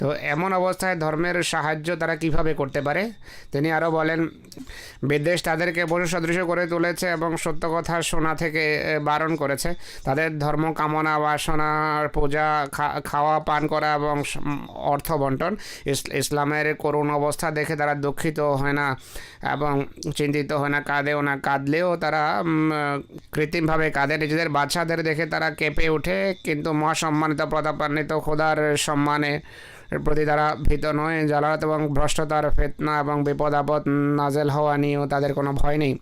তো এমন অবস্থায় ধর্মের সাহায্য তারা কিভাবে করতে পারে? তিনি আরও বলেন, বিদ্বেষ তাদেরকে পশু সদৃশ করে তুলেছে এবং সত্য কথা শোনা থেকে বারণ করেছে। তাদের ধর্ম কামনা বাসনার পূজা, খাওয়া পান করা এবং অর্থ বন্টন। ইসলামের করুণ অবস্থা দেখে তারা দুঃখিত হয় না এবং চিন্তিত হয় না, কাঁদেও না। কাঁদলেও তারা কৃত্রিমভাবে কাঁদে। নিজেদের বাচ্চাদের দেখে তারা কেঁপে ওঠে, কিন্তু মহাসম্মানিত প্রতাপান্বিত খোদার সম্মানে প্রতি তারা ভীত নয়। জালালত এবং ভ্রষ্টতার ফিতনা এবং বিপদ আপদ নাজেল হওয়া নিয়েও তাদের কোনো ভয় নেই।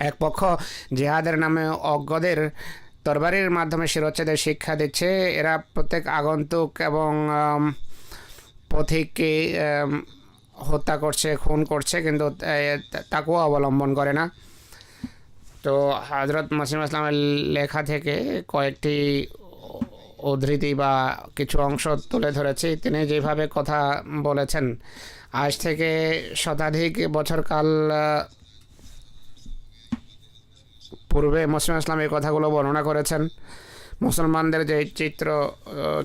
এক পক্ষ জিহাদের নামে অজ্ঞদের তরবারির মাধ্যমে শিরোচ্ছেদের শিক্ষা দিচ্ছে। এরা প্রত্যেক আগন্তুক এবং পথিককে হত্যা করছে, খুন করছে, কিন্তু তাকেও অবলম্বন করে না। তো হযরত মসিহ ইসলামের লেখা থেকে কয়েকটি উদ্ধৃতি বা কিছু অংশ তুলে ধরেছি। তিনি যেভাবে কথা বলেছেন, আজ থেকে শতাধিক বছরকাল পূর্বে মসিহ ইসলাম এই কথাগুলো বর্ণনা করেছেন। মুসলমানদের যে চিত্র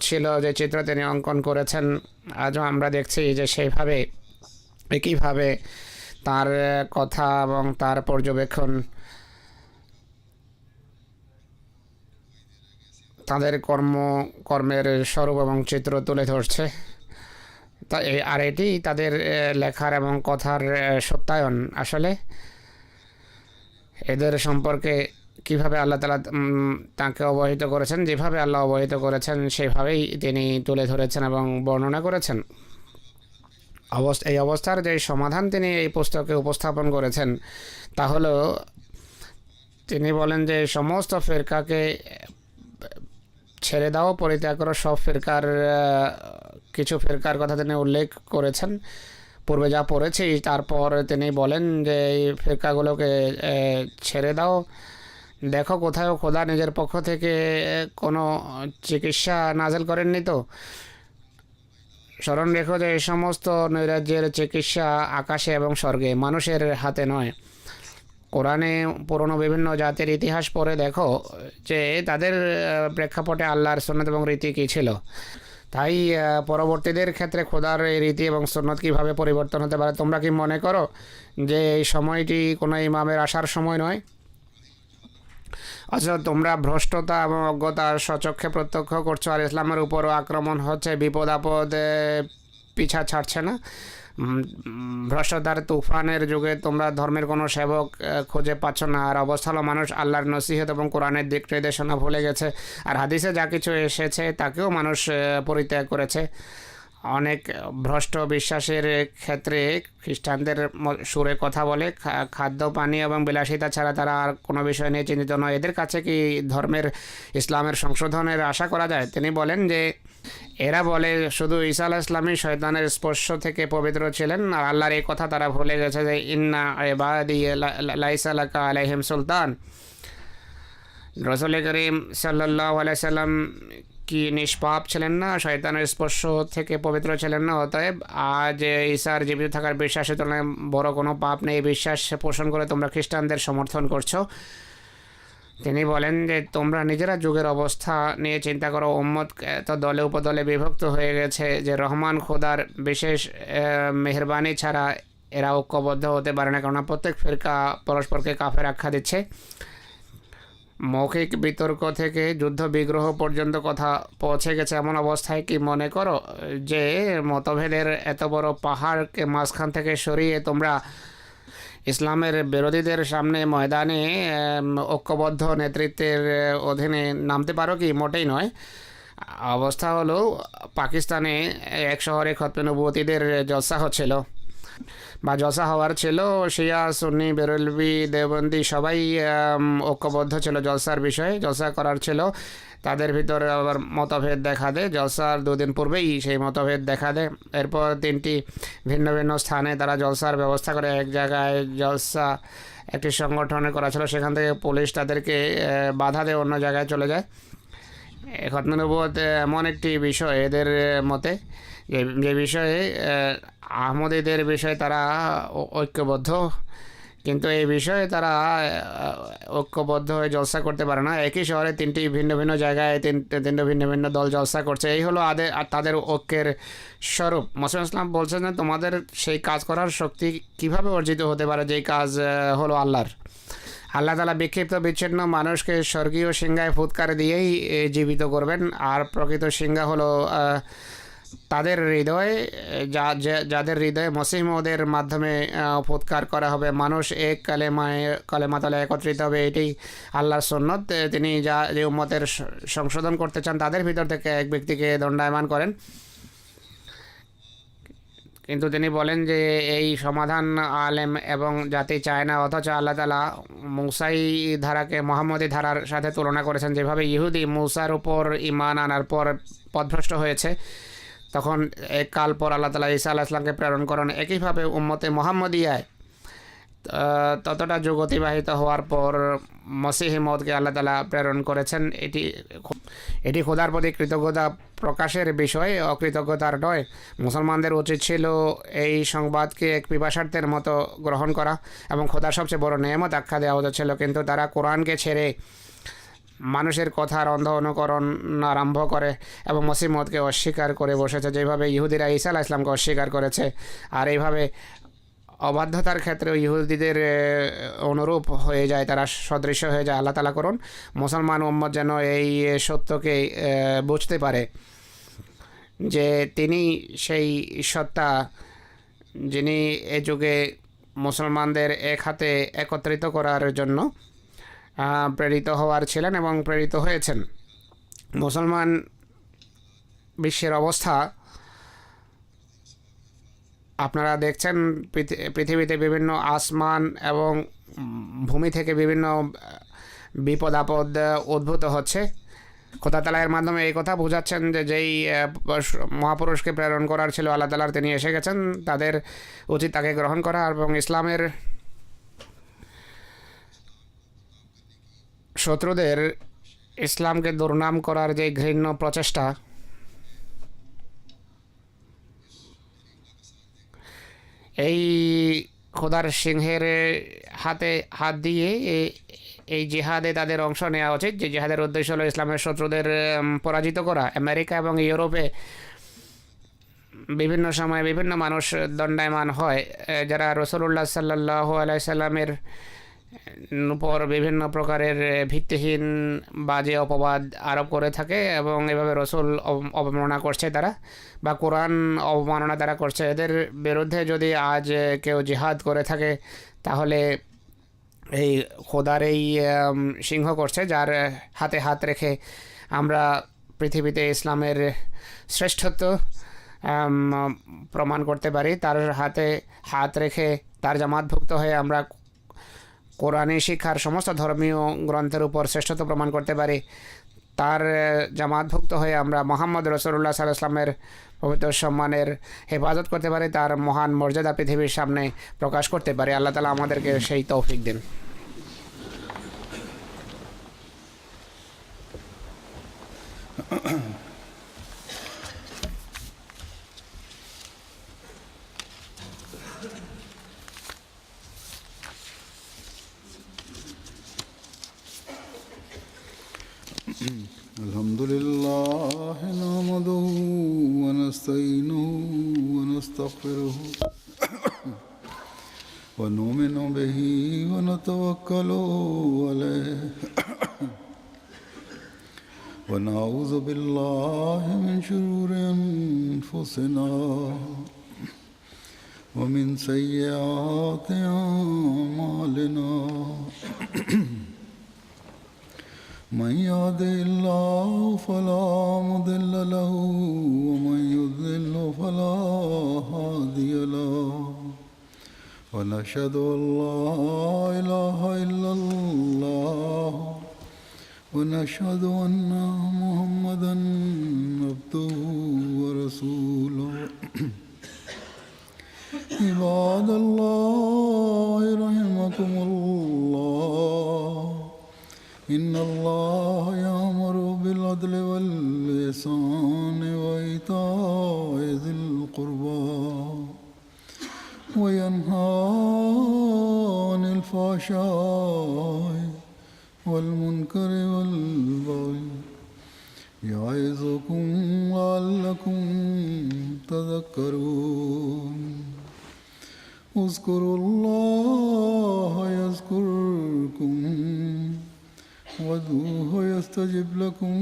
ছিল, যে চিত্র তিনি অঙ্কন করেছেন, আজও আমরা দেখছি যে সেইভাবে একইভাবে তার কথা এবং তার পর্যবেক্ষণ তাদের কর্মের স্বরূপ এবং চিত্র তুলে ধরছে। আর এটি তাদের লেখার এবং কথার সত্যায়ন। আসলে এদের সম্পর্কে কিভাবে আল্লাহ তাআলা তাকে অবহিত করেছেন, যেভাবে আল্লাহ অবহিত করেছেন সেভাবেই তিনি তুলে ধরেছেন এবং বর্ণনা করেছেন। এই অবস্থার যে সমাধান তিনি এই পুস্তকে উপস্থাপন করেছেন তা হলো, তিনি বলেন যে সমস্ত ফিরকাকে ছেড়ে দাও, পরিত্যাগ করো। সব ফিরকার, কিছু ফিরকার কথা তিনি উল্লেখ করেছেন পূর্বে যা পড়েছি। তারপর তিনি বলেন যে এই ফিরকাগুলোকে ছেড়ে দাও। দেখো কোথাও খোদা নিজের পক্ষ থেকে কোনো চিকিৎসা নাজেল করেননি তো। স্মরণ রেখো যে এই সমস্ত নৈরাজ্যের চিকিৎসা আকাশে এবং স্বর্গে, মানুষের হাতে নয়। কোরআনে পুরনো বিভিন্ন জাতির ইতিহাস পড়ে দেখো যে তাদের প্রেক্ষাপটে আল্লাহর সুন্নাত এবং রীতি কী ছিল। তাই পরবর্তীদের ক্ষেত্রে খোদার এই রীতি এবং সুন্নত কীভাবে পরিবর্তন হতে পারে? তোমরা কি মনে করো যে এই সময়টি কোনো ইমামের আসার সময় নয়? আচ্ছা, তোমরা ভ্রষ্টতা এবং অজ্ঞতা স্বচক্ষে প্রত্যক্ষ করছো, আর ইসলামের উপরও আক্রমণ হচ্ছে, বিপদ আপদে পিছা ছাড়ছে না। ভ্রষ্টতার তুফানের যুগে তোমরা ধর্মের কোনো সেবক খুঁজে পাচ্ছ না, আর অবস্থা হলো মানুষ আল্লাহর নসিহত এবং কোরআনের দিক নির্দেশনা ভুলে গেছে, আর হাদিসে যা কিছু এসেছে তাকেও মানুষ পরিত্যাগ করেছে। অনেক ভ্রষ্ট বিশ্বাসের ক্ষেত্রে খ্রিস্টানদের সুরে কথা বলে, খাদ্য পানীয় এবং বিলাসিতা ছাড়া তারা আর কোনো বিষয় নিয়ে চিন্তিত নয়। এদের কাছে কি ধর্মের ইসলামের সংশোধনের আশা করা যায়? তিনি বলেন যে এরা বলে শুধু ঈসা আলাইহিস সালামই শয়তানের স্পর্শ থেকে পবিত্র ছিলেন, আর আল্লাহর এই কথা তারা ভুলে গেছে যে ইন্না ইবাদি লাইসা লাকা আলাইহিম সুলতান। রাসূল করিম সাল্লাল্লাহু আলাইহি সাল্লাম কি নিষ্পাপ ছিলেন না, শয়তানের স্পর্শ থেকে পবিত্র ছিলেন না? অতএব আজ ঈসার জীবিত থাকার বিশ্বাসের তুলনায় বড় কোনো পাপ নেই। বিশ্বাস পোষণ করে তোমরা খ্রিস্টানদের সমর্থন করছো। তিনি বলেন যে তোমরা নিজেরা যুগের অবস্থা নিয়ে চিন্তা করো। উম্মত এত দলে উপদলে বিভক্ত হয়ে গেছে যে রহমান খোদার বিশেষ মেহরবানি ছাড়া এরা ঐক্যবদ্ধ হতে পারে না, কেননা প্রত্যেক ফিরকা পরস্পরকে কাফের আখ্যা দিচ্ছে। মৌখিক বিতর্ক থেকে যুদ্ধ বিগ্রহ পর্যন্ত কথা পৌঁছে গেছে। এমন অবস্থায় কি মনে করো যে মতভেদের এত বড় পাহাড়কে মাঝখান থেকে সরিয়ে তোমরা ইসলামের বিরোধীদের সামনে ময়দানে ঐক্যবদ্ধ নেতৃত্বের অধীনে নামতে পারো কি? মোটেই নয়। অবস্থা হলো পাকিস্তানে এক শহরে খতমে নবুয়তীদের জলসা হচ্ছিল বা জলসা হওয়ার ছিল। শিয়া, সুন্নি, বেরেলভি, দেওবন্দি সবাই ঐক্যবদ্ধ ছিল জলসার বিষয়ে। জলসা করার ছিল, তাদের ভিতরে আবার মতভেদ দেখা দেয়। জলসার দুদিন পূর্বেই সেই মতভেদ দেখা দেয়। এরপর তিনটি ভিন্ন ভিন্ন স্থানে তারা জলসার ব্যবস্থা করে। এক জায়গায় জলসা একটি সংগঠনে করা ছিল, সেখান থেকে পুলিশ তাদেরকে বাধা দিয়ে অন্য জায়গায় চলে যায়। খতমে নবুয়ত এমন একটি বিষয় এদের মতে যে বিষয়ে আহমদীদের বিষয়ে তারা ঐক্যবদ্ধ, কিন্তু এই বিষয়ে তারা ঐক্যবদ্ধ হয়ে জলসা করতে পারে না। একই শহরে তিনটি ভিন্ন ভিন্ন জায়গায় তিনটি ভিন্ন ভিন্ন দল জলসা করছে। এই হলো তাদের ঐক্যের স্বরূপ। মুসলিম ইসলাম বলছেন যে তোমাদের সেই কাজ করার শক্তি কিভাবে অর্জিত হতে পারে যেই কাজ হলো আল্লাহর। আল্লাহ তাআলা বিক্ষিপ্ত বিচ্ছিন্ন মানুষকে স্বর্গীয় সিংহায় ফুৎকার দিয়েই জীবিত করবেন, আর প্রকৃত সিংহা হলো তাদের হৃদয়ে, যাদের হৃদয়ে মসিহ মওদের মাধ্যমে ফুৎকার করা হবে। মানুষ এক কালেমাতলে একত্রিত হবে। এটি আল্লাহর সুন্নত। তিনি যে উম্মতের সংশোধন করতে চান তাদের ভিতর থেকে এক ব্যক্তিকে দণ্ডায়মান করেন, কিন্তু তিনি বলেন যে এই সমাধান আলেম এবং জাতি চায় না। অথচ আল্লাহ তাআলা মুসাই ধারাকে মোহাম্মদী ধারার সাথে তুলনা করেছেন। যেভাবে ইহুদি মুসার উপর ঈমান আনার পর পথভ্রষ্ট হয়েছে, তখন এক কাল পর আল্লাহ তাআলা ঈসা আলাইহিস সালামকে প্রেরণ করেন। একইভাবে উম্মতে মোহাম্মদিয়ায় ততটা যুগ অতিবাহিত হওয়ার পর মসিহ মওদকে আল্লাহ তাআলা প্রেরণ করেছেন। এটি খোদার প্রতি কৃতজ্ঞতা প্রকাশের বিষয়, অকৃতজ্ঞতার নয়। মুসলমানদের উচিত ছিল এই সংবাদকে এক পিপাসার্থের মতো গ্রহণ করা এবং খোদার সবচেয়ে বড় নেয়ামত আখ্যা দেওয়া উচিত ছিল, কিন্তু তারা কোরআনকে ছেড়ে মানুষের কথার অন্ধ অনুকরণ আরম্ভ করে এবং মসিহ মওদকে অস্বীকার করে বসেছে, যেভাবে ইহুদিরা ঈসা আলাইহিস সালামকে অস্বীকার করেছে। আর এইভাবে অবাধ্যতার ক্ষেত্রেও ইহুদিদের অনুরূপ হয়ে যায়, তারা সদৃশ্য হয়ে যায়। আল্লাহ তাআলা করুন মুসলমান উম্মত যেন এই সত্যকে বুঝতে পারে যে তিনি সেই সত্তা যিনি এ যুগে মুসলমানদের এক হাতে একত্রিত করার জন্য প্রেরিত হওয়ার ছিলেন এবং প্রেরিত হয়েছেন। মুসলমান বিশ্বের অবস্থা আপনারা দেখছেন। পৃথিবীতে বিভিন্ন আসমান এবং ভূমি থেকে বিভিন্ন বিপদ আপদ উদ্ভূত হচ্ছে। খোদা তাআলা এর মাধ্যমে এই কথা বোঝাচ্ছেন যে যেই মহাপুরুষকে প্রেরণ করার ছিল আল্লাহ তাআলার, তিনি এসে গেছেন। তাদের উচিত তাকে গ্রহণ করা এবং ইসলামের শত্রুদের ইসলামকে দুর্নাম করার যে ঘৃণ্য প্রচেষ্টা, এই খোদার সিংহের হাতে হাত দিয়ে এই জিহাদে তাদের অংশ নেওয়া উচিত, যে জিহাদের উদ্দেশ্য হলো ইসলামের শত্রুদের পরাজিত করা। আমেরিকা এবং ইউরোপে বিভিন্ন সময় বিভিন্ন মানুষ দণ্ডায়মান হয়, যারা রসুল্লাহ সাল্লাল্লাহু আলাইহি সাল্লামের উপর বিভিন্ন প্রকারের ভিত্তিহীন বাজে অপবাদ আরোপ করে থাকে এবং এভাবে রসুল অবমাননা করছে তারা, বা কোরআন অবমাননা তারা করছে। এদের বিরুদ্ধে যদি আজ কেউ জিহাদ করে থাকে তাহলে এই খোদার এই সিংহ করছে, যার হাতে হাত রেখে আমরা পৃথিবীতে ইসলামের শ্রেষ্ঠত্ব প্রমাণ করতে পারি। তার হাতে হাত রেখে তার জামাতভুক্ত হয়ে আমরা কোরআনী শিক্ষার সমস্ত ধর্মীয় গ্রন্থের উপর শ্রেষ্ঠত্ব প্রমাণ করতে পারি। তার জামাতভুক্ত হয়ে আমরা মোহাম্মদ রসুল্লাহ সাল্লাল্লাহু আলাইহি ওয়াসাল্লামের পবিত্র সম্মানের হেফাজত করতে পারি, তার মহান মর্যাদা পৃথিবীর সামনে প্রকাশ করতে পারি। আল্লাহ তাআলা আমাদেরকে সেই তৌফিক দিন। الحمد لله نحمده ونستعينه ونستغفره ونؤمن به ونتوكل عليه ونعوذ بالله من شرور أنفسنا ومن سيئات أعمالنا من يهده الله فلا مضل له ومن يضلل فلا هادي له ونشهد أن لا إله إلا الله ونشهد أن محمدا عبده ورسوله عباد الله رحمكم الله إن الله يأمر بالعدل والإحسان وإيتاء ذي القربى وينهى عن الفحشاء والمنكر والبغي يعظكم لعلكم تذكرون اذكروا الله يذكركم وادعوه يستجب لكم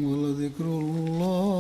ولذكر الله